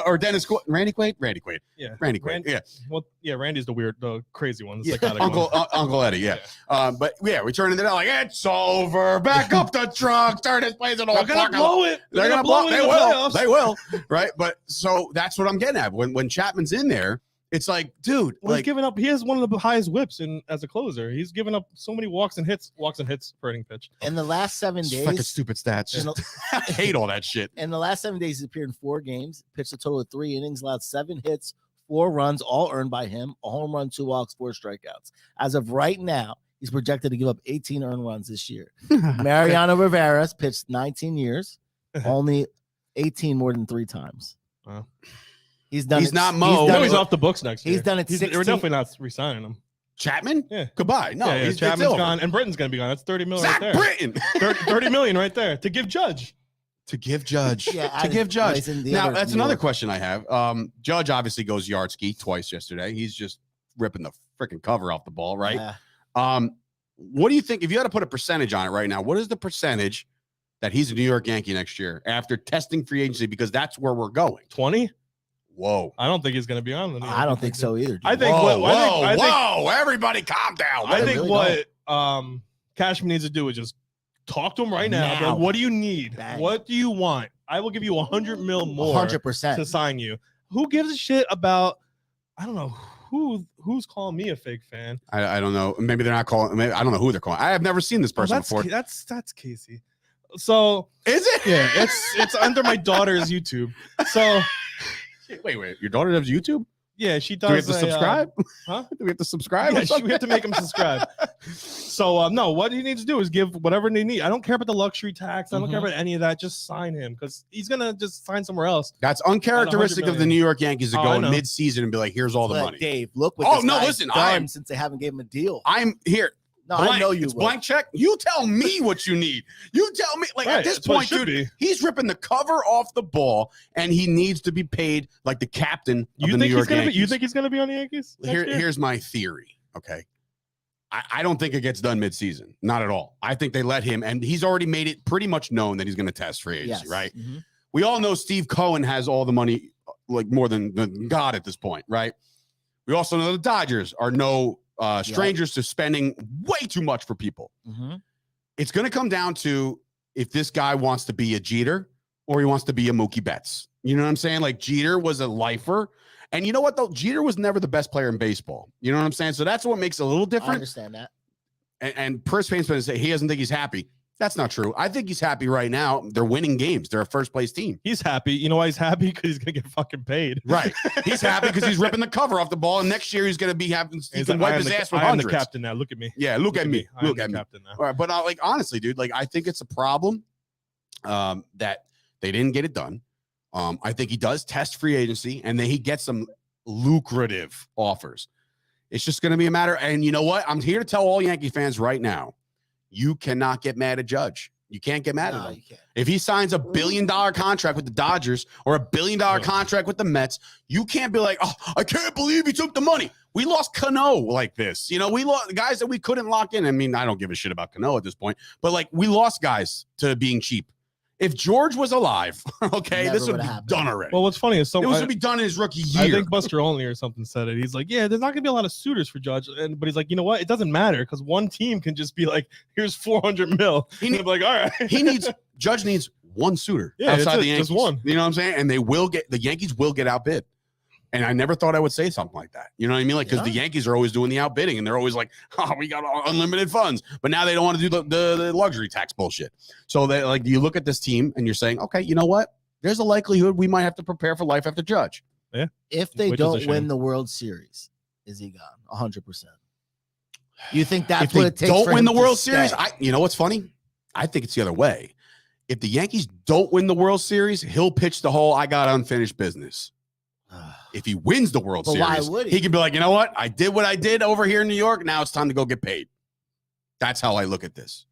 or Dennis Quaid. Randy Quaid. Yeah, Randy Quaid. Well, yeah, Randy's the crazy one. Yeah. Uncle Eddie. Yeah. But yeah, we turn into that like, it's over. Back up the truck. Start his plays. They're gonna blow it. They're gonna blow it. They will. Right. But so that's what I'm getting at. When Chapman's in there, it's like, dude, he's giving up. He has one of the highest whips as a closer. He's given up so many walks and hits per inning pitch. In the last 7 days, fucking stupid stats. I hate all that shit. In the last 7 days, he's appeared in 4 games, pitched a total of 3 innings, allowed 7 hits, 4 runs, all earned by him, a home run, 2 walks, 4 strikeouts. As of right now, he's projected to give up 18 earned runs this year. Mariano Rivera's pitched 19 years, only 18 more than 3 times. Wow. He's done. He's not Mo. He's off the books next year. He's done it. We're definitely not re-signing him. Chapman? Yeah. Goodbye. No, yeah, Chapman's gone, and Britton's going to be gone. That's $30 million Zach right there. Britton. $30 million right there to give Judge. Yeah, Now, that's another question I have. Judge obviously goes yard ski twice yesterday. He's just ripping the freaking cover off the ball, right? Yeah. What do you think, if you had to put a percentage on it right now, what is the percentage that he's a New York Yankee next year after testing free agency? Because that's where we're going. 20? Whoa. I don't think he's going to be on. I don't think so either. Dude. I think whoa, everybody calm down. I think what Cashman needs to do is just talk to him right now. Like, what do you need? Bang. What do you want? I will give you $100 million more 100% to sign you. Who gives a shit about, I don't know, who's calling me a fake fan? I don't know. Maybe they're not calling. Maybe, I don't know who they're calling. I have never seen this person before. That's Casey. So is it? Yeah, it's under my daughter's YouTube. So wait, your daughter does YouTube? Yeah, she does. Do we have to subscribe? Huh? Do we have to subscribe? Yeah, we have to make him subscribe. So no, what he needs to do is give whatever they need. I don't care about the luxury tax. I don't care about any of that. Just sign him, because he's gonna just sign somewhere else. That's uncharacteristic of the New York Yankees to go in mid-season and be like, "Here's all the money." Dave, look what done since they haven't given him a deal. I'm here. No, blank. I know you. It's blank check. You tell me what you need. You tell me. Like, at this point, dude, he's ripping the cover off the ball, and he needs to be paid like the captain of the New York Yankees. You think he's going to be on the Yankees? Here's my theory. Okay, I don't think it gets done midseason. Not at all. I think they let him, and he's already made it pretty much known that he's going to test free agency. Yes. Right. Mm-hmm. We all know Steve Cohen has all the money, like more than God at this point. Right. We also know the Dodgers are strangers to spending way too much for people. Mm-hmm. It's going to come down to if this guy wants to be a Jeter or he wants to be a Mookie Betts. You know what I'm saying? Like, Jeter was a lifer. And you know what, though? Jeter was never the best player in baseball. You know what I'm saying? So that's what makes it a little different. I understand that. And Chris Payne's going to say he doesn't think he's happy. That's not true. I think he's happy right now. They're winning games. They're a first-place team. He's happy. You know why he's happy? Because he's going to get fucking paid. Right. He's happy because he's ripping the cover off the ball, and next year he's going to be having he can wipe his ass with hundreds. I'm the captain now. Look at me. Yeah, look at me. Look at me. Captain now. All right, but like, honestly, dude, like, I think it's a problem that they didn't get it done. I think he does test free agency, and then he gets some lucrative offers. It's just going to be a matter. And you know what? I'm here to tell all Yankee fans right now, you cannot get mad at Judge. You can't get mad at him. If he signs $1 billion contract with the Dodgers or $1 billion contract with the Mets, you can't be like, oh, I can't believe he took the money. We lost Cano like this. You know, we lost guys that we couldn't lock in. I mean, I don't give a shit about Cano at this point, but like, we lost guys to being cheap. If George was alive, okay, Never this would would've be happened. done already. Well, what's funny is It was to be done in his rookie year. I think Buster Olney or something said it. He's like, yeah, there's not gonna be a lot of suitors for Judge, but he's like, you know what? It doesn't matter because one team can just be like, here's 400 mil. He'd be like, all right. Judge needs one suitor Yeah, outside the just Yankees. one. You know what I'm saying? And the Yankees will get outbid. And I never thought I would say something like that. You know what I mean? Like, because the Yankees are always doing the outbidding and they're always like, oh, we got unlimited funds. But now they don't want to do the luxury tax bullshit. So they like, you look at this team and you're saying, okay, you know what? There's a likelihood we might have to prepare for life after Judge. Yeah. If they don't win the World Series, is he gone? 100%. You think that's what it takes? Don't win the World Series. You know what's funny? I think it's the other way. If the Yankees don't win the World Series, he'll pitch the whole I got unfinished business. If he wins the World Series, why would he can be like, you know what? I did what I did over here in New York. Now it's time to go get paid. That's how I look at this.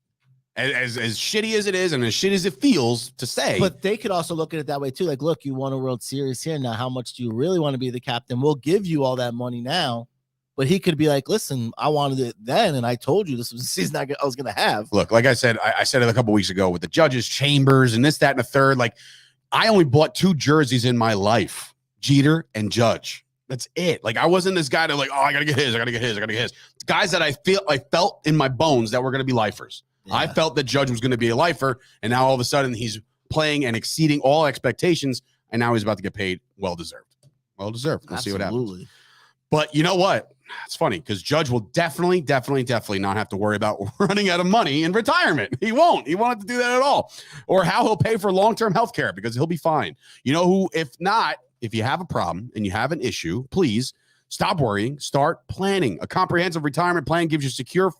As shitty as it is and as shitty as it feels to say. But they could also look at it that way too. Like, look, you won a World Series here. Now, how much do you really want to be the captain? We'll give you all that money now. But he could be like, listen, I wanted it then, and I told you this was the season I was going to have. Look, like I said, I said it a couple weeks ago with the judges' chambers and this, that, and the third. Like, I only bought 2 jerseys in my life. Jeter and Judge. That's it. Like, I wasn't this guy that like, oh, I gotta get his. Guys that I felt in my bones that were gonna be lifers. Yeah. I felt that Judge was gonna be a lifer, and now all of a sudden he's playing and exceeding all expectations, and now he's about to get paid. Well deserved. We'll see what happens. But you know what? It's funny because Judge will definitely not have to worry about running out of money in retirement. He won't have to do that at all, or how he'll pay for long-term health care because he'll be fine. You know who? If not. If you have a problem and you have an issue, please stop worrying. Start planning. A comprehensive retirement plan gives you security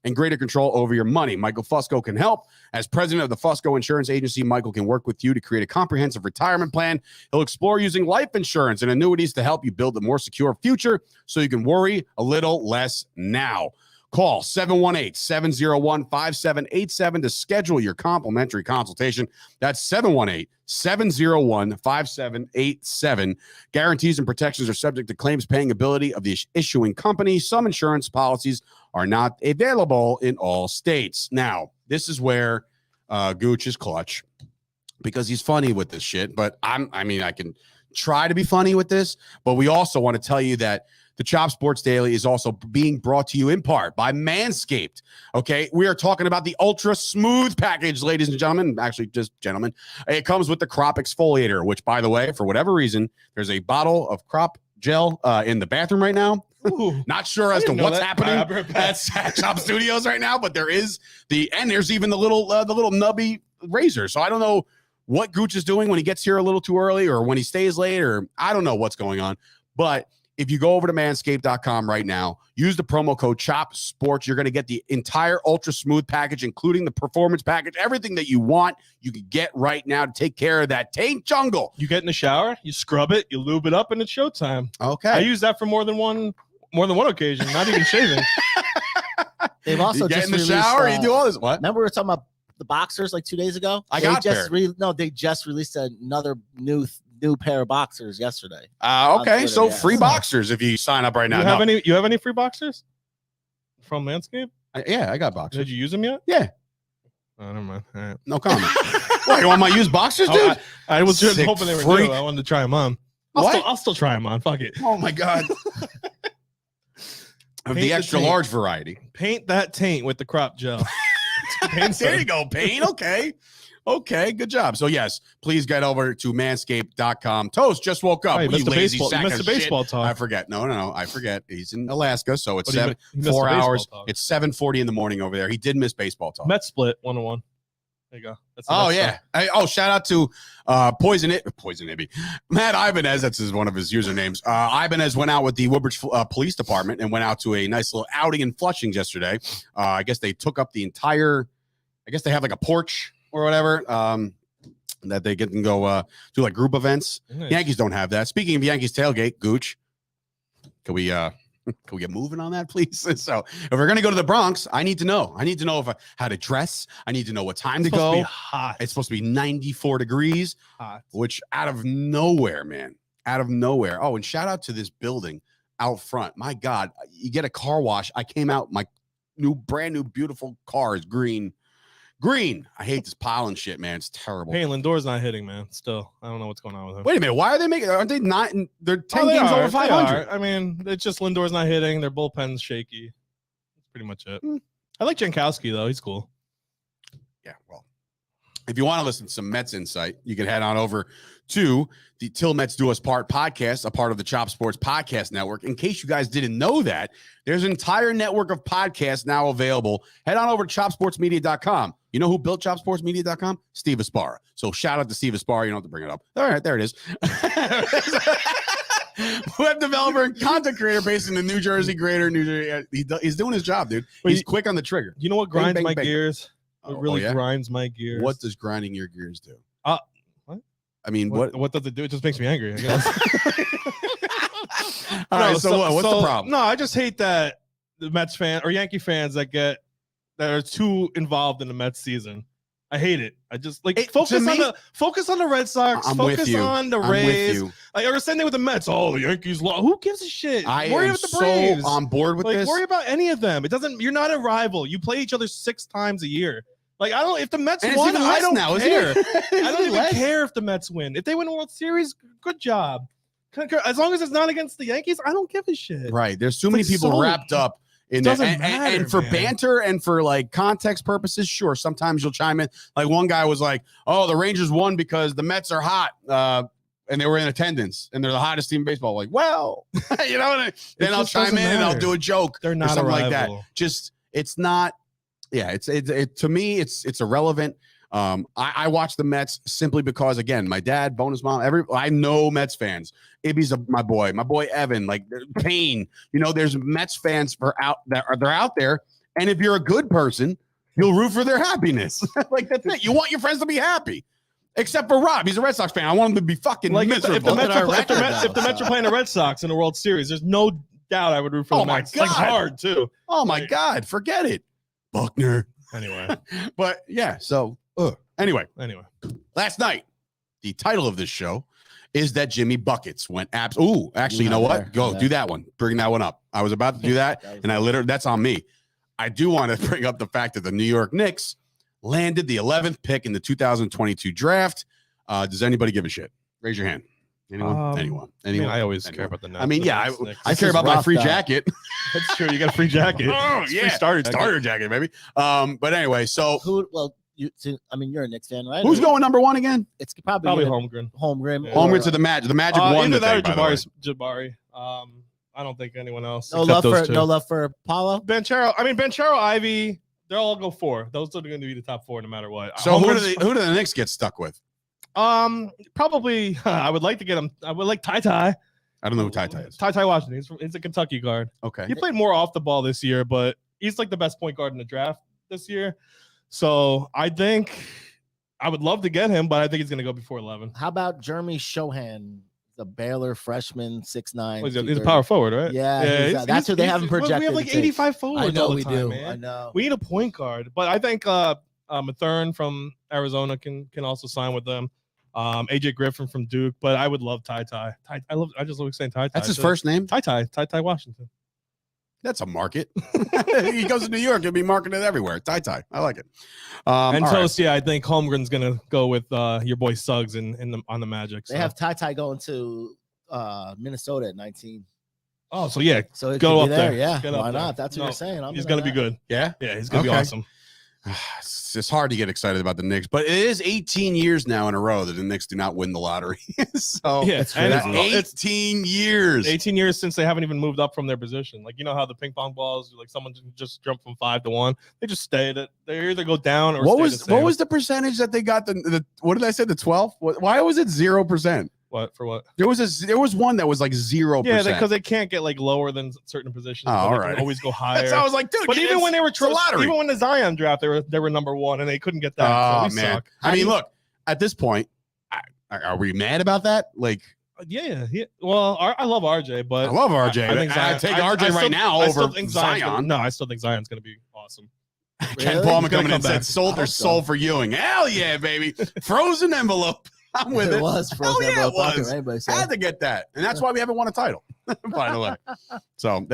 and greater control over your money. Michael Fusco can help. As president of the Fusco Insurance Agency, Michael can work with you to create a comprehensive retirement plan. He'll explore using life insurance and annuities to help you build a more secure future so you can worry a little less now. Call 718-701-5787 to schedule your complimentary consultation. That's 718-701-5787. Guarantees and protections are subject to claims paying ability of the issuing company. Some insurance policies are not available in all states. Now, this is where Gooch is clutch because he's funny with this shit. But I can try to be funny with this, but we also want to tell you that the Chop Sports Daily is also being brought to you in part by Manscaped. Okay, we are talking about the Ultra Smooth package, ladies and gentlemen. Actually, just gentlemen. It comes with the Crop Exfoliator, which, by the way, for whatever reason, there's a bottle of crop gel in the bathroom right now. Ooh, not sure as to what's happening at Chop Studios right now, but there is there's even the little nubby razor. So I don't know what Gooch is doing when he gets here a little too early or when he stays late, or I don't know what's going on, but if you go over to manscaped.com right now, use the promo code CHOPSPORTS, you're going to get the entire Ultra Smooth package, including the performance package, everything that you want, you can get right now to take care of that taint jungle. You get in the shower, you scrub it, you lube it up, and it's showtime. Okay. I use that for more than one occasion, not even shaving. They've also you get just in the shower, you do all this. What? Remember we were talking about the boxers like 2 days ago? They just released another new pair of boxers yesterday. Okay, so free boxers if you sign up right now. You have any free boxers from Manscaped? Yeah, I got boxers. Did you use them yet? Yeah. Oh, never mind. All right. No comment. What, you want my used boxers, dude? I was just hoping they were new. I wanted to try them on. I'll still try them on. Fuck it. Oh my god. Of the extra large variety. Paint that taint with the crop gel. There you go, paint. Okay, good job. So yes, please get over to manscaped.com. Toast just woke up. You missed the baseball talk. I forget. No, I forget. He's in Alaska, so it's 4 hours. It's 7:40 in the morning over there. He did miss baseball talk. Mets split 1-1. There you go. Shout out to Poison Ibby. Matt Ibanez, that's one of his usernames. Ibanez went out with the Woodbridge Police Department and went out to a nice little outing in Flushing yesterday. I guess they took up the entire, they have like a porch or whatever, that they can go do like group events. Nice. Yankees don't have that. Speaking of Yankees tailgate, Gooch, can we get moving on that, please? So if we're going to go to the Bronx, I need to know how to dress. I need to know what time to go. It's supposed to be hot. It's supposed to be 94 degrees, hot. Which out of nowhere, man. Out of nowhere. Oh, and shout out to this building out front. My God, you get a car wash. I came out, my brand new, beautiful car is green. Green. I hate this pollen shit, man. It's terrible. Hey, Lindor's not hitting, man. Still, I don't know what's going on with him. Wait a minute. Why are they making? Aren't they not? They're 10 games over 500. I mean, it's just Lindor's not hitting. Their bullpen's shaky. That's pretty much it. I like Jankowski though. He's cool. Yeah. Well, if you want to listen to some Mets insight, you can head on over to the Till Mets Do Us Part podcast, a part of the Chop Sports Podcast Network. In case you guys didn't know that, there's an entire network of podcasts now available. Head on over to chopsportsmedia.com. You know who built chopsportsmedia.com? Steve Aspara. So shout out to Steve Aspara. You don't have to bring it up. All right, there it is. Web developer and content creator based in the New Jersey, greater New Jersey. He's doing his job, dude. He's quick on the trigger. You know what grinds my gears? It really grinds my gears. What does grinding your gears do? What? I mean, what does it do? It just makes me angry, I guess. All right, so what's the problem? No, I just hate that the Mets fan or Yankee fans that are too involved in the Mets season. I hate it. I just focus on the Red Sox. Focus on the Rays. Like, or same thing with the Mets. Oh, the Yankees lost. Who gives a shit? Worry about the Braves. On board with this. Worry about any of them. It doesn't. You're not a rival. You play each other 6 times a year. Like, I don't. If the Mets won, I don't care. I don't even care if the Mets win. If they win a World Series, good job. As long as it's not against the Yankees, I don't give a shit. Right. There's too many people wrapped up in that. And for banter and for like context purposes, sure. Sometimes you'll chime in. Like one guy was like, "Oh, the Rangers won because the Mets are hot." And they were in attendance, and they're the hottest team in baseball. Like, well, you know, then I'll chime in and I'll do a joke. They're not or something like that. Just it's not. Yeah, it's to me, it's irrelevant. I watch the Mets simply because, again, my dad, bonus mom, I know Mets fans. Ibby's my boy Evan, like Payne. You know, there's Mets fans they're out there, and if you're a good person, you'll root for their happiness. Like that's it. You want your friends to be happy. Except for Rob, he's a Red Sox fan. I want him to be fucking miserable. If the Mets are playing the Red Sox in the World Series, there's no doubt I would root for the Mets. God. Like hard too. Oh my God, forget it, Buckner. Anyway, but yeah. So anyway, last night, the title of this show is that Jimmy Buckets went abs. Ooh, actually, you know what? Go do that one. Bring that one up. I was about to do that, and that's on me. I do want to bring up the fact that the New York Knicks landed the 11th pick in the 2022 draft. Does anybody give a shit? Raise your hand. Anyone? I mean, I always care about the Nets. I mean, yeah, I care about my free jacket. That's true. You got a free jacket. Oh, yeah. Starter jacket, baby. But anyway, so you're a Knicks fan, right? Who's going number 1 again? It's probably Holmgren. Holmgren. Yeah. Holmgren to the Magic. The Magic won the thing, Jabari. I don't think anyone else. No love for Paulo. Banchero, Ivy. They'll all go 4. Those are going to be the top 4 no matter what. So who do the Knicks get stuck with? Probably. I would like to get him. I would like Ty. I don't know who Ty is. Ty Washington. He's a Kentucky guard. Okay. He played more off the ball this year, but he's like the best point guard in the draft this year. So I think I would love to get him, but I think he's going to go before 11. How about Jeremy Shohan, the Baylor freshman, 6'9"? He's a power forward, right? Yeah, that's who they haven't projected. We have like 85 forwards. I know we do. Man. I know. We need a point guard, but I think Mathern from Arizona can also sign with them. AJ Griffin from Duke, but I would love Ty. I just love saying Ty. That's his first name? Ty Washington. That's a market. He goes to New York, it'll be marketed everywhere. Ty. I like it. And Toast, I think Holmgren's gonna go with your boy Suggs on the Magic. So. They have Ty going to Minnesota at 19. Oh, so yeah. So it go could up be there. Yeah. Get Why not? That's what you're saying. He's gonna be good. Yeah? Yeah, he's gonna be awesome. It's hard to get excited about the Knicks, but it is 18 years now in a row that the Knicks do not win the lottery. So yeah, it's 18 years. 18 years since they haven't even moved up from their position. Like, you know how the ping pong balls, like someone just jumped from 5 to 1. They just stay. They either go down or what was the percentage that they got? The what did I say? The 12? Why was it 0%? What for what? There was one that was like 0%. Yeah, because they can't get like lower than certain positions. Oh, all right. Always go higher. So I was like, dude. But even when they were even when the Zion draft, they were number 1 and they couldn't get that. Oh man. Suck. I mean, look, at this point, are we mad about that? Like, yeah. Well, I love RJ, but I love RJ. I take RJ right now over Zion. I still think Zion's going to be awesome. Ken Palmer coming in and said, "Sold their soul for Ewing." Hell yeah, baby! Frozen envelope. I'm with it. It was frozen envelope. It was. Had to get that, and that's why we haven't won a title. By the way, so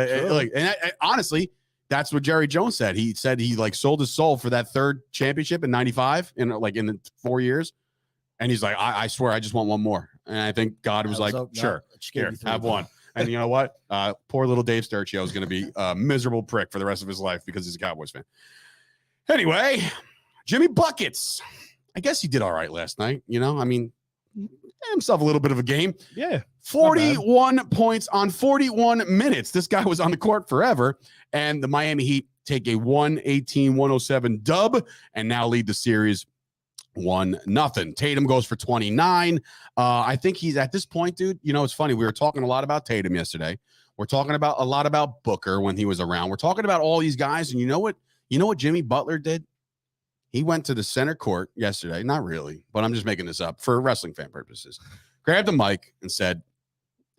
honestly, that's what Jerry Jones said. He said he like sold his soul for that third championship in 95 in the 4 years. And he's like, I swear, I just want one more. And I think God was like, sure, here, have one. And you know what? Poor little Dave Sturchio is going to be a miserable prick for the rest of his life because he's a Cowboys fan. Anyway, Jimmy Buckets. I guess he did all right last night. You know, I mean, himself a little bit of a game. Yeah. 41 points on 41 minutes. This guy was on the court forever. And the Miami Heat take a 118-107 dub and now lead the series 1-0. Tatum goes for 29. I think he's at this point, dude. You know, it's funny. We were talking a lot about Tatum yesterday. We're talking about a lot about Booker when he was around. We're talking about all these guys. And you know what Jimmy Butler did? He went to the center court yesterday. Not really, but I'm just making this up for wrestling fan purposes. Grabbed the mic and said,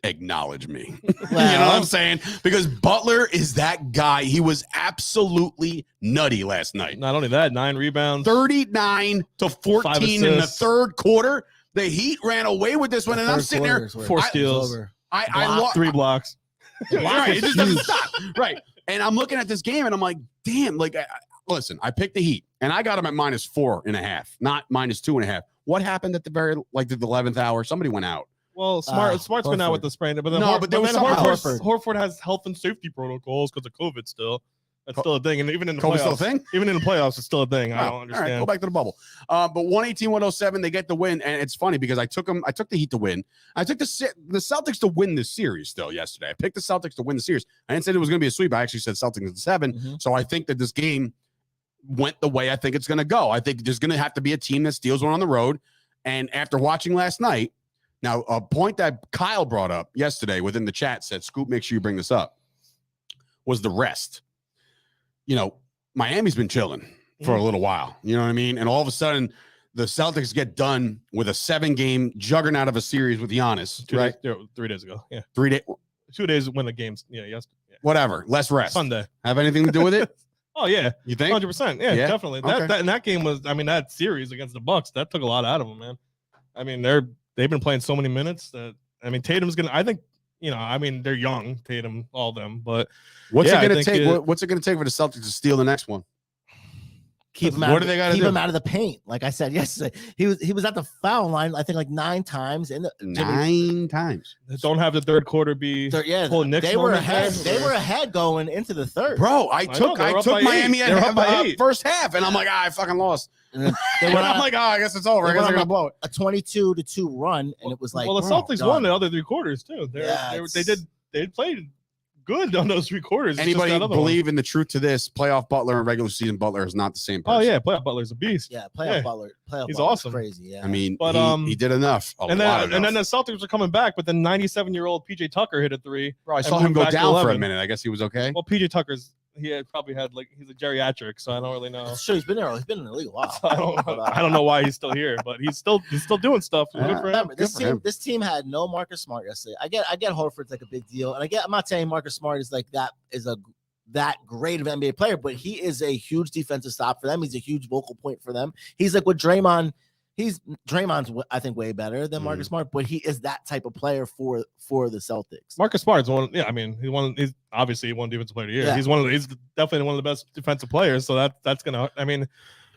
acknowledge me. Well, you know what I'm saying? Because Butler is that guy. He was absolutely nutty last night. Not only that, 9 rebounds. 39 to 14 in the third quarter. The Heat ran away with this one, and I'm sitting there. 4 steals. I 3 blocks. Right, it just doesn't stop. Right. And I'm looking at this game, and I'm like, damn, like, listen, I picked the Heat, and I got them at -4.5, not -2.5. What happened at the very, like, the 11th hour? Somebody went out. Well, Smart's been out with the sprain, but then Horford has health and safety protocols because of COVID still. That's still a thing, and even in the COVID's playoffs, still a thing? Even in the playoffs, it's still a thing. I don't understand. All right, go back to the bubble. But 118-107, they get the win, and it's funny because I took the Heat to win. I took the Celtics to win this series still yesterday. I picked the Celtics to win the series. I didn't say it was going to be a sweep. I actually said Celtics in 7. Mm-hmm. So I think that this game went the way I think it's going to go. I think there's going to have to be a team that steals one on the road. And after watching last night, now a point that Kyle brought up yesterday within the chat said, Scoop, make sure you bring this up, was the rest. You know, Miami's been chilling for a little while. You know what I mean? And all of a sudden, the Celtics get done with a 7-game juggernaut of a series with Giannis, right? 3 days ago. Yeah. 3 days. 2 days when the game's, yes. Yeah. Whatever. Less rest. Sunday. Have anything to do with it? Oh, yeah. You think? 100%. Yeah, definitely. Okay. That game was, I mean, that series against the Bucks, that took a lot out of them, man. I mean, they've been playing so many minutes that, I mean, Tatum's going to, I think, you know, I mean, they're young, Tatum, all of them, but what's it going to take? What's it going to take for the Celtics to steal the next one? Keep him out of the paint. Like I said yesterday, he was at the foul line, I think, like 9 times. Nine times. Don't have the third quarter be Knicks. They were ahead. They were ahead going into the third. Bro, I took Miami at first half, and I'm like, I fucking lost. And I'm like, I guess it's over. I guess they're gonna blow it. A 22-2 run, and it was like, well, the Celtics won the other 3 quarters too. They played good on those 3 quarters. Anybody believe in the truth to this? Playoff Butler and regular season Butler is not the same person. Oh yeah, playoff Butler's a beast. Yeah, playoff Butler. He's awesome. Crazy. Yeah. I mean, but he did enough. And then the Celtics are coming back, but the 97-year-old PJ Tucker hit a 3. Bro, I saw him go down for a minute. I guess he was okay. Well, PJ Tucker's probably had he's a geriatric, so I don't really know. Sure, he's been there. He's been in the league a while. I don't know why he's still here, but he's still doing stuff. Good for him. This team had no Marcus Smart yesterday. I get Horford's like a big deal, and I'm not saying Marcus Smart is like that great of an NBA player, but he is a huge defensive stop for them. He's a huge vocal point for them. He's like with Draymond. Draymond's I think way better than Marcus Smart, but he is that type of player for the Celtics. Marcus Smart's one. Yeah, I mean he's obviously one defensive player of the year. Yeah. He's definitely one of the best defensive players. So that's gonna. I mean,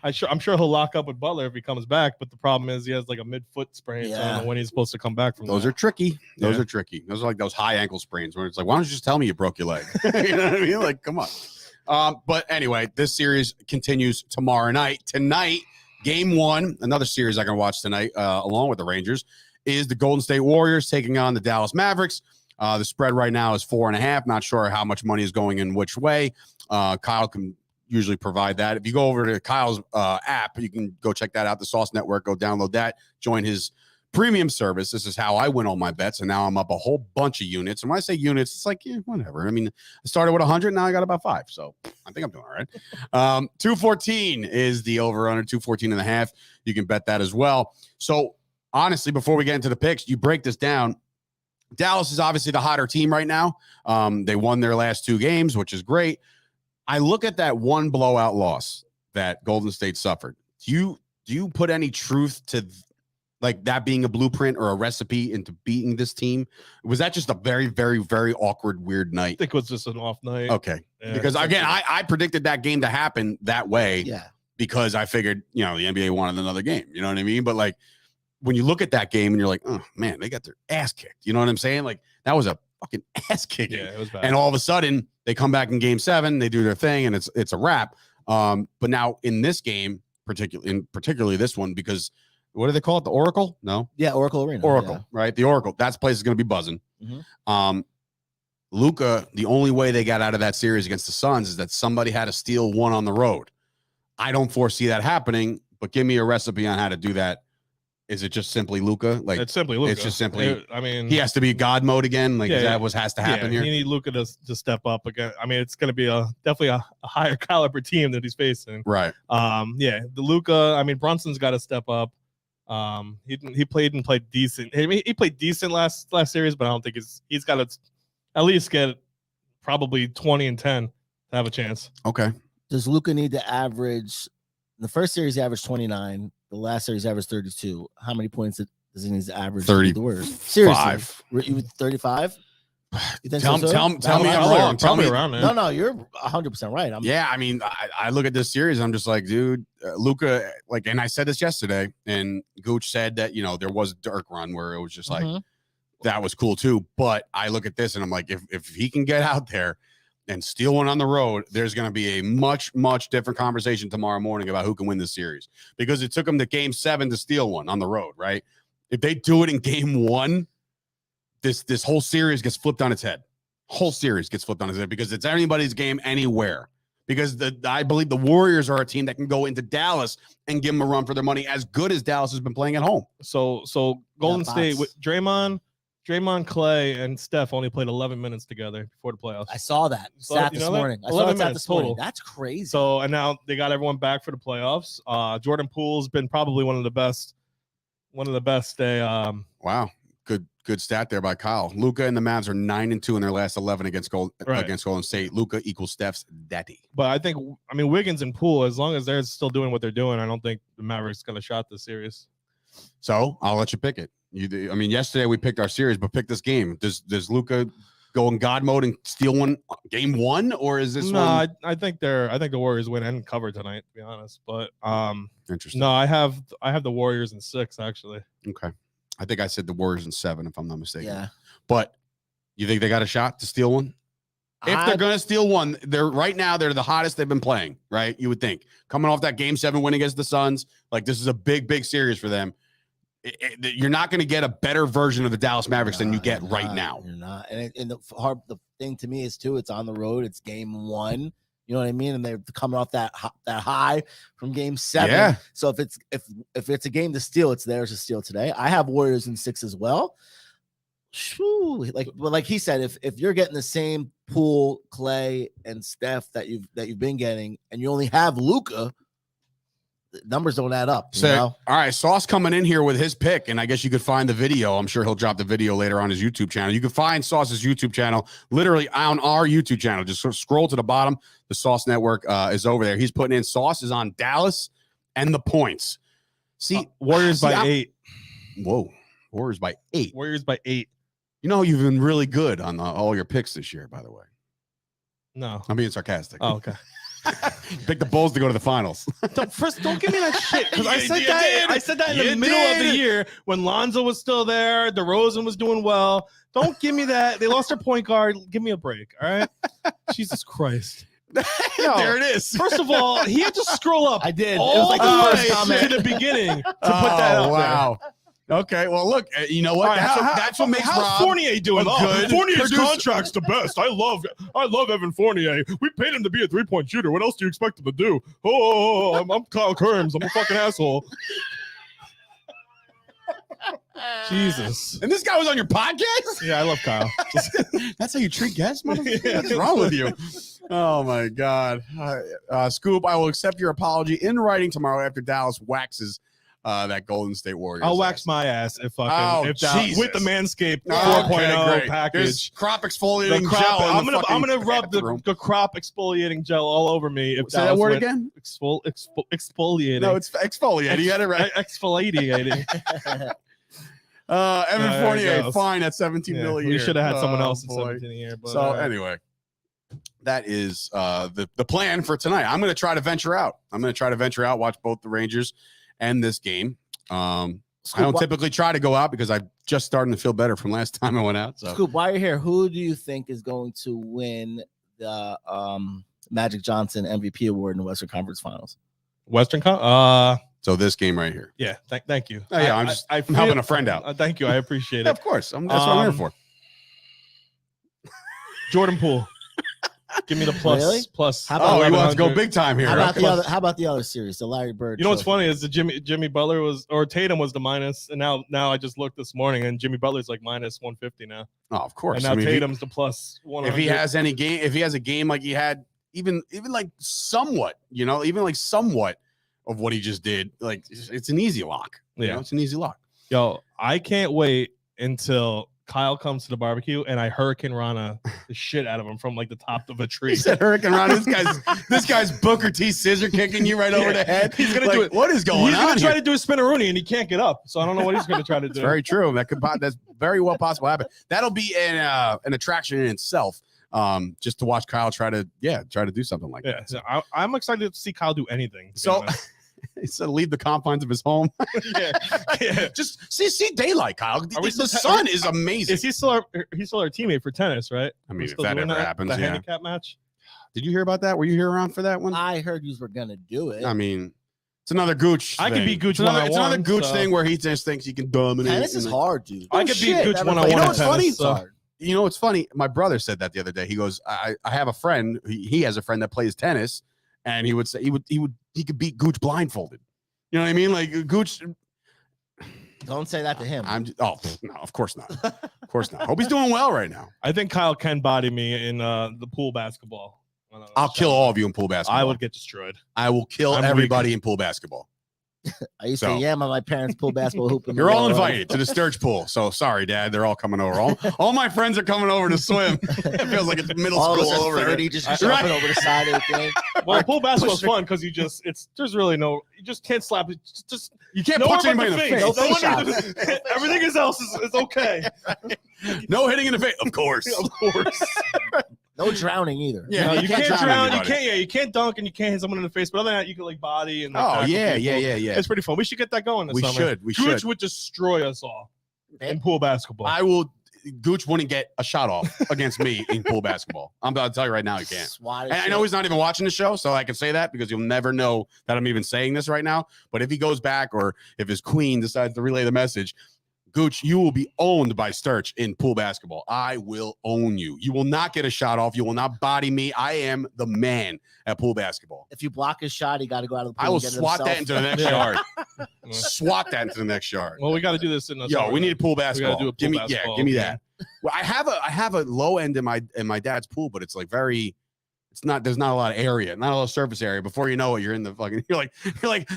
I'm sure he'll lock up with Butler if he comes back. But the problem is he has like a mid-foot sprain. So I don't know when he's supposed to come back from. Those are tricky. Those are tricky. Those are like those high ankle sprains where it's like, why don't you just tell me you broke your leg? You know what I mean? Like, come on. But anyway, this series continues tomorrow night. Tonight. Game 1, another series I can watch tonight, along with the Rangers, is the Golden State Warriors taking on the Dallas Mavericks. The spread right now is 4.5. Not sure how much money is going in which way. Kyle can usually provide that. If you go over to Kyle's app, you can go check that out, the Sauce Network. Go download that. Join his premium service. This is how I win all my bets, and now I'm up a whole bunch of units. And when I say units, it's like, whatever. I mean, I started with 100, now I got about 5, so I think I'm doing all right. 214 is the over-under, 214.5. You can bet that as well. So, honestly, before we get into the picks, you break this down. Dallas is obviously the hotter team right now. They won their last 2 games, which is great. I look at that one blowout loss that Golden State suffered. Do you put any truth to Like that being a blueprint or a recipe into beating this team? Was that just a very, very, very awkward, weird night? I think it was just an off night. Okay. Yeah, because again, I predicted that game to happen that way. Yeah. Because I figured, the NBA wanted another game. You know what I mean? But like when you look at that game and you're like, oh man, they got their ass kicked. You know what I'm saying? Like that was a fucking ass kicking. Yeah, it was bad. And all of a sudden they come back in game 7, they do their thing, and it's a wrap. But now in this game, particularly this one, because what do they call it? The Oracle? No. Yeah, Oracle Arena. Oracle, right? The Oracle. That place is going to be buzzing. Mm-hmm. Luka, the only way they got out of that series against the Suns is that somebody had to steal one on the road. I don't foresee that happening, but give me a recipe on how to do that. Is it just simply Luka? Like it's simply Luka. It's just simply. He has to be God mode again. Like that has to happen here. You need Luka to step up again. I mean, it's going to be definitely a higher caliber team that he's facing. Right. The Luka. I mean, Brunson's got to step up. He played decent. I mean, he played decent last series, but I don't think he's got to at least get probably 20 and 10 to have a chance. Okay. Does Luka need to average? In the first series, he averaged 29. The last series, he averaged 32. How many points does he need to average? 30. The Warriors. Seriously, you 35? You think tell me I'm wrong. Tell me around there. No, you're 100% right. I mean, I look at this series. I'm just like, dude, Luka. Like, and I said this yesterday, and Gooch said that there was a Dirk run where it was just like that was cool too. But I look at this and I'm like, if he can get out there and steal one on the road, there's going to be a much, much different conversation tomorrow morning about who can win this series, because it took them to game 7 to steal one on the road, right? If they do it in game 1, this whole series gets flipped on its head. Whole series gets flipped on its head because it's anybody's game anywhere. Because I believe the Warriors are a team that can go into Dallas and give them a run for their money, as good as Dallas has been playing at home. So Golden State with Draymond, Clay, and Steph only played 11 minutes together before the playoffs. I saw that this morning. I saw that this morning. That's crazy. So, and now they got everyone back for the playoffs. Jordan Poole's been probably one of the best. Wow, good stat there by Kyle. Luka and the Mavs are 9-2 in their last 11 against Golden State. Luka equals Steph's daddy. But I think, Wiggins and Poole, as long as they're still doing what they're doing, I don't think the Mavericks got a shot this series. So I'll let you pick it. Yesterday we picked our series, but pick this game. Does Luka go in God mode and steal one game 1, or is this one? I think the Warriors win and cover tonight, to be honest. But interesting. No, I have the Warriors in 6 actually. Okay, I think I said the Warriors in 7 if I'm not mistaken. Yeah, but you think they got a shot to steal one? If they're going to steal one, they're the hottest they've been playing, right? You would think, coming off that game 7 win against the Suns, like this is a big series for them. You're not going to get a better version of the Dallas Mavericks than you get right now. You're not. And the thing to me is too, it's on the road. It's game 1. You know what I mean? And they're coming off that high from game 7. Yeah. So if it's a game to steal, it's theirs to steal today. I have Warriors in 6 as well. Like he said, if you're getting the same Poole, Clay, and Steph that you've been getting, and you only have Luka, numbers don't add up. All right, Sauce coming in here with his pick, and I guess you could find the video. I'm sure he'll drop the video later on his YouTube channel. You can find Sauce's YouTube channel literally on our YouTube channel. Just sort of scroll to the bottom. The Sauce Network is over there. He's putting in Sauce is on Dallas and the points. See, Warriors by 8. Whoa, Warriors by 8. Warriors by 8. You've been really good on all your picks this year, by the way. No, I'm being sarcastic. Oh, okay. Pick the Bulls to go to the finals. Don't give me that shit, because I said that in the middle of the year when Lonzo was still there, DeRozan was doing well. Don't give me that. They lost their point guard. Give me a break, all right? Jesus Christ. There it is. First of all, he had to scroll up. I did. It was was like the first comment to the beginning to put that up. Wow. There. Okay, well, look, you know what? That's what makes Rob Fournier doing. Good. Fournier's contract's the best. I love Evan Fournier. We paid him to be a 3-point shooter. What else do you expect him to do? I'm Kyle Kerms. I'm a fucking asshole. Jesus. And this guy was on your podcast? Yeah, I love Kyle. That's how you treat guests, motherfucker? What's wrong with you? Oh, my God. Scoop, I will accept your apology in writing tomorrow after Dallas waxes that Golden State Warriors. I'll wax my ass if fucking with the Manscaped 4.0 package. There's crop exfoliating gel. I'm gonna rub the crop exfoliating gel all over me. Say that word again. Exfoliating. No, it's exfoliating. You got it right. Exfoliating. Evan Fournier, fine at 17 million. We should have had someone else at 17 a year. But, so anyway, that is the plan for tonight. I'm going to try to venture out. Watch both the Rangers and this game. I don't typically try to go out because I'm just starting to feel better from last time I went out. So, Scoop, while you're here, who do you think is going to win the Magic Johnson MVP award in the Western Conference Finals? So this game right here. Yeah, thank you. Oh, yeah, I'm helping a friend out. Thank you. I appreciate it. Of course. That's what I'm here for. Jordan Poole. Give me the plus. Really? Plus. He wants to go big time here. How about the other series, the Larry Bird? You know what's funny is the Jimmy Butler Tatum was the minus, and now I just looked this morning, and Jimmy Butler's like minus 150 now. Oh, of course. And now Tatum's the plus 100. If he has a game like he had, even like somewhat, of what he just did, like it's an easy lock. It's an easy lock. Yo, I can't wait until Kyle comes to the barbecue and I Hurricane Rana the shit out of him from like the top of a tree. He said Hurricane Rana. This guy's Booker T scissor kicking you right over the head. He's gonna do it. What is going on? He's gonna try to do a spinneroonie and he can't get up. So I don't know what he's gonna try to do. Very true. That's very well possible to happen. That'll be an attraction in itself. Just to watch Kyle try to do something like that. So I'm excited to see Kyle do anything. So he said leave the confines of his home. yeah. Just see daylight, Kyle. The sun is amazing. Is he's still our teammate for tennis, right? I mean, if that ever happens, the handicap match. Did you hear about that? Were you here around for that one? I heard you were gonna do it. I mean, it's another Gooch. I can be Gooch it's another Gooch thing where he just thinks he can dominate. Tennis is hard, dude. I could be Gooch when I want. You know what's funny? So. You know what's funny? My brother said that the other day. He goes, I have a friend. He has a friend that plays tennis, and he would say he could beat Gooch blindfolded. You know what I mean? Like Gooch. Don't say that to him. No, of course not. Of course not. Hope he's doing well right now. I think Kyle can body me in the pool basketball. I'll kill all of you in pool basketball. I would get destroyed. I will kill everybody in pool basketball. I used to yam on my parents' pool basketball hoop. You're all invited to the Sturch pool. So sorry, Dad. They're all coming over. All my friends are coming over to swim. It feels like it's middle all school all over 30, just jumping over the side of the thing. Well, pool basketball is fun because there's really you just can't slap it. Just you can't punch anybody in the face. No face shot. Everything else is okay. No hitting in the face, of course. Of course. No drowning either. Yeah, you can't drown. You can't dunk, and you can't hit someone in the face. But other than that, you can like body and. Like, yeah. It's pretty fun. We should get that going this summer. We should. Gooch would destroy us all in pool basketball. Gooch wouldn't get a shot off against me in pool basketball. I'm about to tell you right now, he can't. And I know he's not even watching the show, so I can say that because you'll never know that I'm even saying this right now. But if he goes back or if his queen decides to relay the message, Gooch, you will be owned by Sturch in pool basketball. I will own you. You will not get a shot off. You will not body me. I am the man at pool basketball. If you block his shot, he got to go out of the pool. I will swat that into the next yard. Swat that into the next yard. Well, we got to do this in the we need a pool basketball. Give me that. Well, I have a low end in my dad's pool, but it's like there's not a lot of area, not a lot of surface area. Before you know it, you're in the fucking, you're like,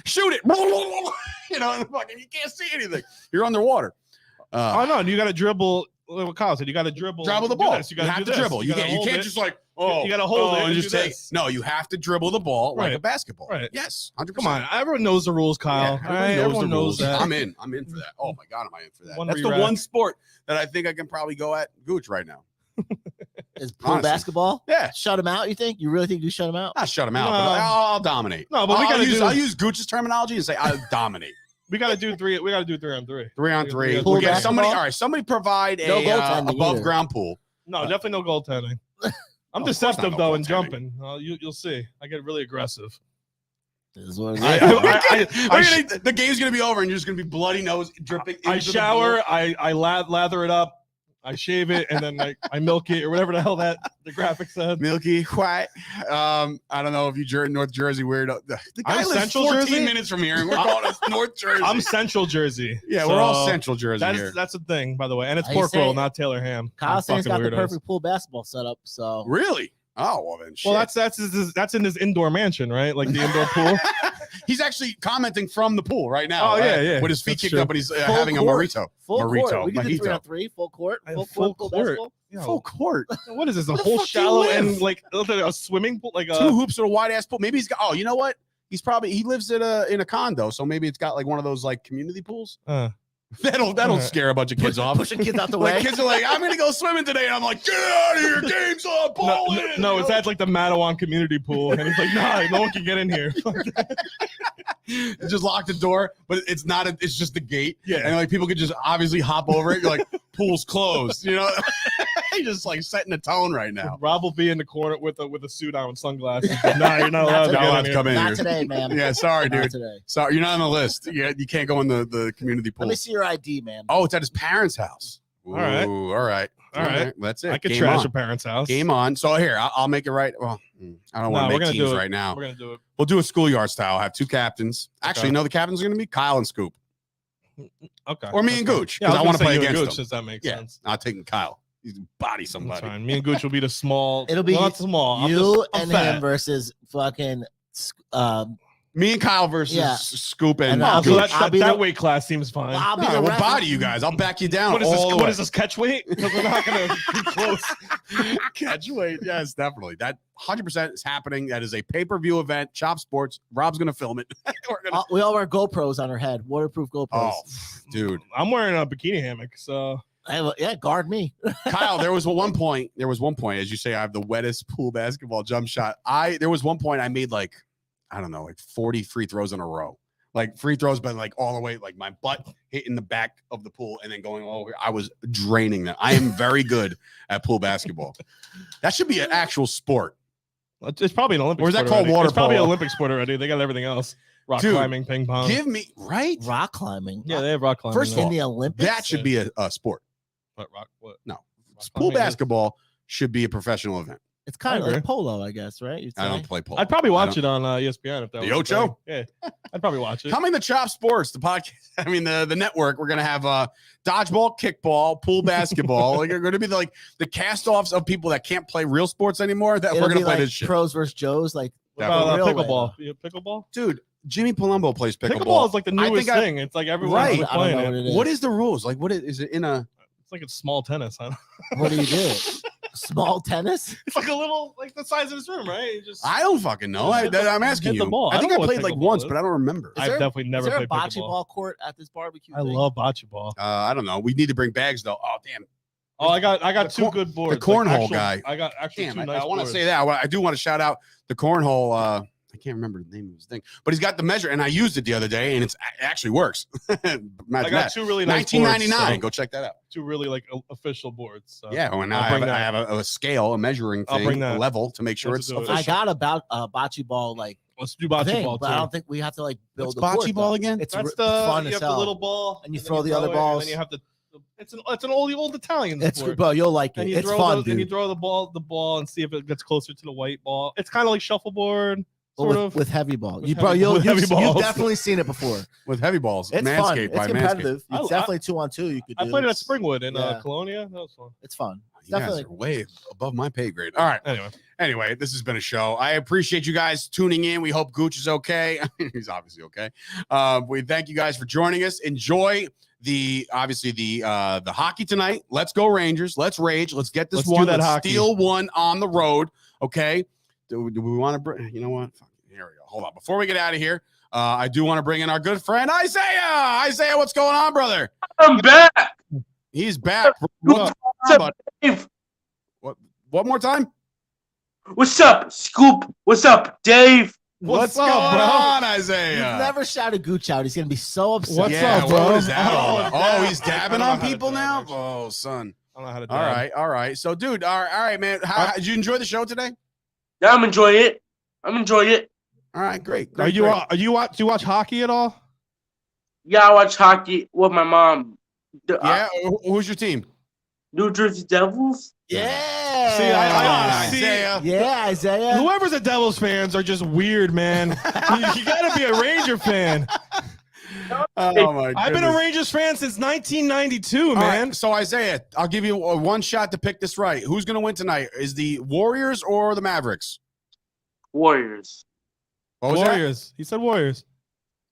shoot it. You can't see anything. You're underwater. No, you got to dribble. What Kyle said, you got to dribble the ball. You have to dribble. You can't just like, you got to hold it. And just take. No, you have to dribble the ball like a basketball. Right. Yes. 100%. Come on, everyone knows the rules, Kyle. Yeah, everyone knows that. I'm in for that. Oh my god, am I in for that? That's the one sport that I think I can probably go at Gooch right now. Is pool basketball? Yeah. Shut him out, you think? You really think you shut him out? Not shut him out, but I'll dominate. No, but I'll use Gooch's terminology and say I'll dominate. We got to do 3 on 3. 3 on 3. Pool basketball? All right, somebody provide a above ground pool. No, definitely no goaltending. I'm deceptive though in jumping. You'll see. I get really aggressive. This is what it is. The game's gonna be over and you're just gonna be bloody nose dripping. I shower. I lather it up. I shave it and then I milk it or whatever the hell the graphic said. Milky white. I don't know if you're North Jersey weirdo. The guy lives Central 14 Jersey? minutes from here and we're calling us North Jersey. I'm Central Jersey. Yeah, we're all Central Jersey here. That's a thing, by the way. And it's pork roll, not Taylor ham. Kyle Sands got the perfect pool basketball setup. So really? Oh well then. Shit. Well, that's in his indoor mansion, right? Like the indoor pool. He's actually commenting from the pool right now. Oh, yeah. With his feet That's kicked true. up, and he's Full having a court. burrito. Full Burrito. court. We can do Mojito. 3-on-3. Full court. Full Full court. basketball. Yo, Full court. What is this? A Where the whole fuck do you shallow live? and like a swimming pool, like Two hoops or a wide ass pool. Maybe he's got. Oh, you know what? He lives in a condo, so maybe it's got like one of those like community pools. That'll scare a bunch of kids off. Pushing kids out the Like way. kids are like, I'm gonna go swimming today, and I'm like, get out of here, game's on, ball in. No, it's at like the Mattawan community pool, and he's like, nah, no one can get in here. Just lock the door, but it's not. It's just the gate. Yeah. And like people could just obviously hop over it. You're like, pool's closed. You know, he's just like setting the tone right now. Rob will be in the corner with a suit on and sunglasses. Nah, you're not allowed to Not get allowed in to here. come in Not here. today, man. Yeah, sorry, Not dude. today. Sorry, you're not on the list. You can't go in the community pool. Let me see your ID, man. Oh, it's at his parents' house. All right. Ooh, all right. All right. That's it. I could Game trash on. a parent's house. Game on. So here, I'll make it right. Well, I don't want we're to make gonna teams do it. right now. We're gonna do it. We'll do a schoolyard style. Have two captains. Actually, Okay. no, the captains are going to be Kyle and Scoop, Okay. or me and That's fine. Gooch, Yeah, because I want to play you and against Gooch, them. since that makes Yeah, sense. I'm taking Kyle. He's body That's somebody. fine. Me and Gooch will be the small. It'll be not small. You I'm and fat. him versus fucking Me and Kyle versus Yeah. Scoop and And Oh, so Gooch. that, that weight class seems fine. I'll be Nah, the we'll ref. body you guys. I'll back you down. What is this? all the What way. is this catch weight? Because we're not gonna be close. Catch weight. Yes, definitely. That 100% is happening. That is a pay-per-view event. Chop Sports. Rob's gonna film it. We're gonna. We all wear GoPros on our head, waterproof GoPros. Oh, dude, I'm wearing a bikini hammock, so Yeah, guard me. Kyle. There was one point, as you say, I have the wettest pool basketball jump shot. There was one point I made like 40 free throws in a row. Like free throws, but like all the way, like my butt hitting the back of the pool and then going all over. I was draining them. I am very good at pool basketball. That should be an actual sport. it's probably an Olympic. Or is that sport called already. water It's probably an polo? Olympic sport already. They got everything else: rock Dude, climbing, ping pong. Give me right. Rock climbing. Yeah, they have rock climbing. First of there. all, in the Olympics. That should be a sport. What rock? What? No, Rock pool climbing is- basketball should be a professional event. It's kind of I agree. like polo, I guess, right? You'd I don't say? play polo. I'd probably I watch don't- it on ESPN if that The was a Ocho? thing. Yeah, I'd probably watch it. Coming to Chop Sports, the podcast. I mean, the network. We're gonna have dodgeball, kickball, pool basketball. Like, you're gonna be like the cast-offs of people that can't play real sports anymore. That It'll we're gonna be play like this shit. pros versus Joes, like What Yeah, about the real way, pickleball? Yeah, pickleball. Dude, Jimmy Palumbo plays pickleball. Pickleball is like the I newest think thing. It's like everyone's Right. like I don't playing know it. what it is. What is the rules? Like, what is it in a? It's like it's small tennis. Huh? What do you do? Small tennis? It's like a little, like the size of this room, right? You just I don't fucking know. Hit the- I'm asking hit the you. ball. I I think don't I know what played like pickleball once, is. but I don't remember. Is I've there- definitely never Is there a played bocce pickleball. ball court at this barbecue? I thing? love bocce ball. I don't know. We need to bring bags though. Oh damn. Oh, I got The two good boards. cornhole actual- guy. I got actually Damn, two I nice want to boards. say that. I do want to shout out the cornhole. I can't remember the name of his thing, but he's got the measure, and I used it the other day, and it actually works. Imagine I got that. two really nice boards, $19.99. so- Go check that out. two really like official boards. So. Yeah, and now I'll I bring have that. a scale, a measuring I'll thing, bring a that. level to make sure Let's it's do it. I official. got about bocce ball like Let's do bocce thing, ball too. but I don't think we have to like build What's the court, bocce ball though. again? It's That's fun you as have the hell. little ball, And you then throw the other it, and balls. then you have the. It's an old Italian It's sport. bro, you'll like it. And you It's throw fun, and you dude. throw the ball and see if it gets closer to the white ball. It's kind of like shuffleboard, But sort with, of. with heavy ball. With You bro, heavy- you'll with heavy you've balls. definitely seen it before. With heavy balls. It's Manscaped fun. It's by Manscaped. competitive. I- It's definitely 2-on-2. You could. I do. played it at It's- Springwood in yeah. Colonia. That was fun. It's fun. It's You guys definitely. are way above my pay grade. All right. Anyway, This has been a show. I appreciate you guys tuning in. We hope Gooch is okay. He's obviously okay. We thank you guys for joining us. Enjoy the hockey tonight. Let's go Rangers. Let's rage. Let's get this Let's do one. that Let's hockey. steal one on the road. Okay. Do we want to bring? You know what? Fuck, here we go. Hold on. Before we get out of here, I do want to bring in our good friend Isaiah. Isaiah, what's going on, brother? I'm back. He's back. What's up, Dave? One more time. What's up, Scoop? What's up, Dave? What's up, going bro? on, You've Isaiah? never shouted Gooch out. He's gonna be so upset. What's yeah, up, bro? what is that all about? Oh, Oh, he's dabbing I don't know on how to people dab, now? actually. Oh, son. I don't know how to do All right. So, dude, all right, man. Did you enjoy the show today? Yeah, I'm enjoying it. I'm enjoying it. All right, great. Do you watch hockey at all? Yeah, I watch hockey with my mom. Yeah, who's your team? New Jersey Devils. Yeah. See, I see. Isaiah. Yeah, Isaiah. Whoever's a Devils fans are just weird, man. you gotta be a Ranger fan. Oh my! I've been a goodness. Rangers fan since 1992, All man. right, so Isaiah, I'll give you one shot to pick this right. Who's going to win tonight? Is the Warriors or the Mavericks? Warriors. What was that? Warriors. He said Warriors.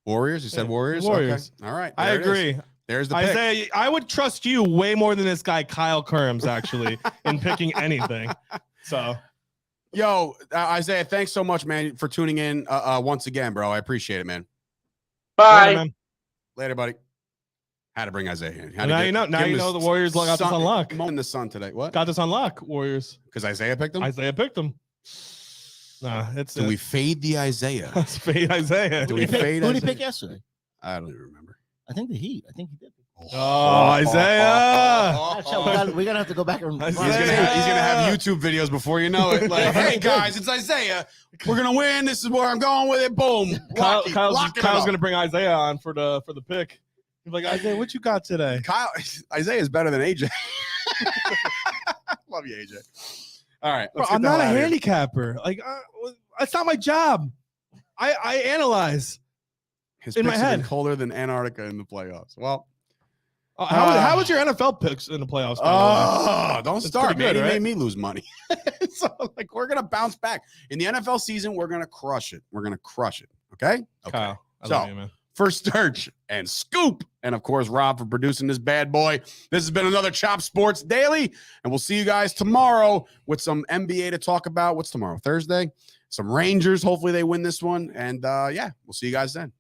Warriors? You said Yeah, Warriors? Warriors. Okay. All right. I There it is. agree. There's the pick. Isaiah, I would trust you way more than this guy Kyle Kerms actually in picking anything. So, yo, Isaiah, thanks so much, man, for tuning in once again, bro. I appreciate it, man. Bye. later, man. Later, buddy. Had to bring Isaiah in. Now you know. Now you know the Warriors got this on lock. In the sun today. What? Got this on lock, Warriors. Because Isaiah picked them. Isaiah picked them. Nah, it's. Do we fade the Isaiah? Let's fade Isaiah. Do we fade? Who did he Isaiah? pick yesterday? I don't even remember. I think the Heat. I think he did. Oh, Isaiah. We're gonna have to go back and. Isaiah. He's gonna have YouTube videos before you know it. Like, hey guys, it's Isaiah. We're gonna win. This is where I'm going with it. Boom. Kyle's gonna bring Isaiah on for the pick. He's like, Isaiah, what you got today? Isaiah is better than AJ. Love you, AJ. All right, Bro, I'm not a handicapper. Like, that's not my job. I analyze. His in my picks have been head. colder than Antarctica in the playoffs. Well, how was your NFL picks in the playoffs? Don't It's start, pretty man. good, He right? made me lose money. So, like, we're gonna bounce back in the NFL season. We're gonna crush it. We're gonna crush it. Okay. Kyle, I So, love you, man. For Sturch and Scoop, and of course Rob for producing this bad boy. This has been another Chop Sports Daily, and we'll see you guys tomorrow with some NBA to talk about. What's tomorrow? Thursday. Some Rangers. Hopefully they win this one, and yeah, we'll see you guys then.